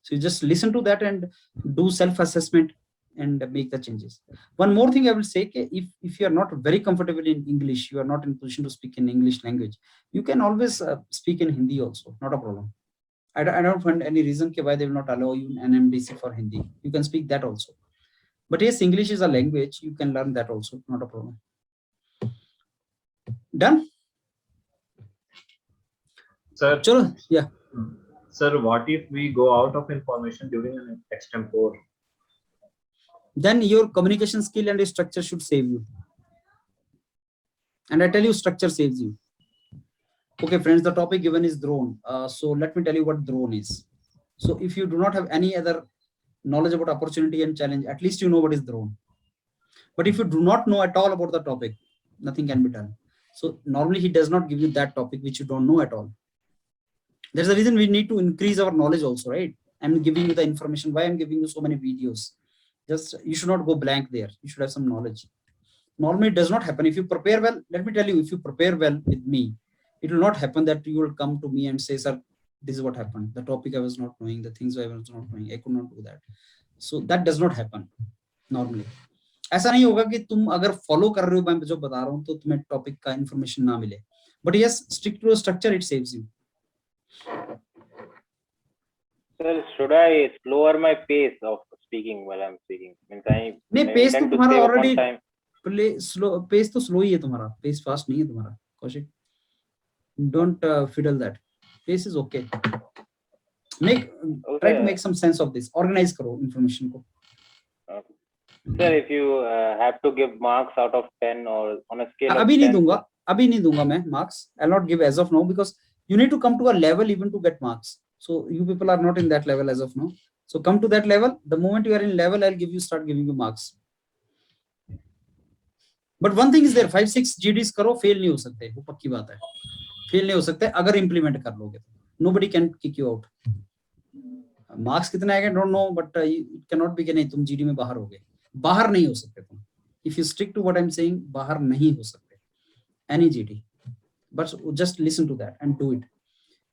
So you just listen to that and do self-assessment and make the changes. One more thing I will say, if you are not very comfortable in English, you are not in position to speak in English language, you can always speak in Hindi also, not a problem. I don't find any reason why they will not allow you an MDC for Hindi. You can speak that also. But yes, English is a language. You can learn that also, not a problem. Done? Sir, चलो या sir, what if we go out of information during an extempore? then your communication skill and structure should save you. And I tell you, structure saves you. Okay, friends, the topic given is drone. So let me tell you what drone is. So if you do not have any other knowledge about opportunity and challenge, at least you know what is drone. But if you do not know at all about the topic, nothing can be done. So normally he does not give you that topic which you don't know at all. There's a reason we need to increase our knowledge also, right? I'm giving you the information. Why I'm giving you so many videos? Just you should not go blank there. You should have some knowledge. Normally it does not happen. If you prepare well, let me tell you, if you prepare well with me, it will not happen that you will come to me and say, sir, this is what happened. The topic I was not knowing, the things I was not knowing, I could not do that. So that does not happen normally. ऐसा नहीं होगा कि तुम अगर follow कर रहे हो मैं जो बता रहा हूँ तो तुम्हें टॉपिक का इंफॉर्मेशन ना मिले. But yes, stick to a structure, it saves you. Sir, should I lower my pace of speaking while I'm speaking? Means I नहीं, पेस तो intend to तुम्हारा save up on already time. Slow, pace तो slow ही है तुम्हारा, pace fast नहीं है तुम्हारा Kaushik. Don't fiddle that. Pace is okay. Try to make some sense of this. Organize करो information को. Okay. Sir, if you have to give marks out of 10 or on a scale of अभी नहीं 10, दूंगा, अभी नहीं दूंगा मैं marks. I'll not give as of now because you need to come to a level even to get marks. So you people are not in that level as of now. So come to that level. The moment you are in level, I'll start giving you marks. But one thing is there, 5-6 GDs करो, fail नहीं हो सकते, वो पक्की बात है. Fail नहीं हो सकते अगर implement कर लोगे. Nobody can kick you out. Marks कितने आएंगे don't know, but it cannot be कि नहीं तुम GD में बाहर हो गए. बाहर नहीं हो सकते तुम. If you stick to what I'm saying, बाहर नहीं हो सकते. Any GD. But just listen to that and do it.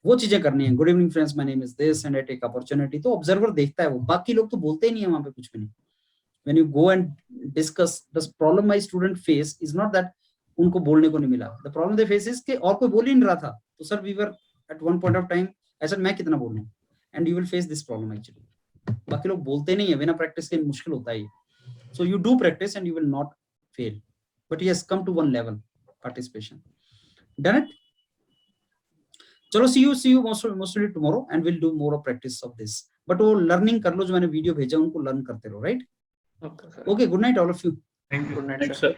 वो चीजें करनी है. Good evening friends, my name is this and I take opportunity. तो observer देखता है वो. बाकी लोग तो बोलते ही नहीं है वहाँ पे कुछ भी नहीं. When you go and discuss, the problem my student face is not that उनको बोलने को नहीं मिला. The problem they face is कि और कोई बोल ही नहीं रहा था. तो sir, we were at one point of time, ऐसा मैं कितना बोलूँ? And you will face this problem actually. बाकी लोग बोलते नहीं है, बिना practice के मुश्किल होता है. So you do practice and you will not fail. But yes, come to one level participation. Done it? चलो see you mostly tomorrow and we'll do more of practice of this. But वो learning कर लो जो मैंने video भेजा उनको learn करते रहो, right? Okay, sir. Okay, good night all of you. Thank you. Good night, sir.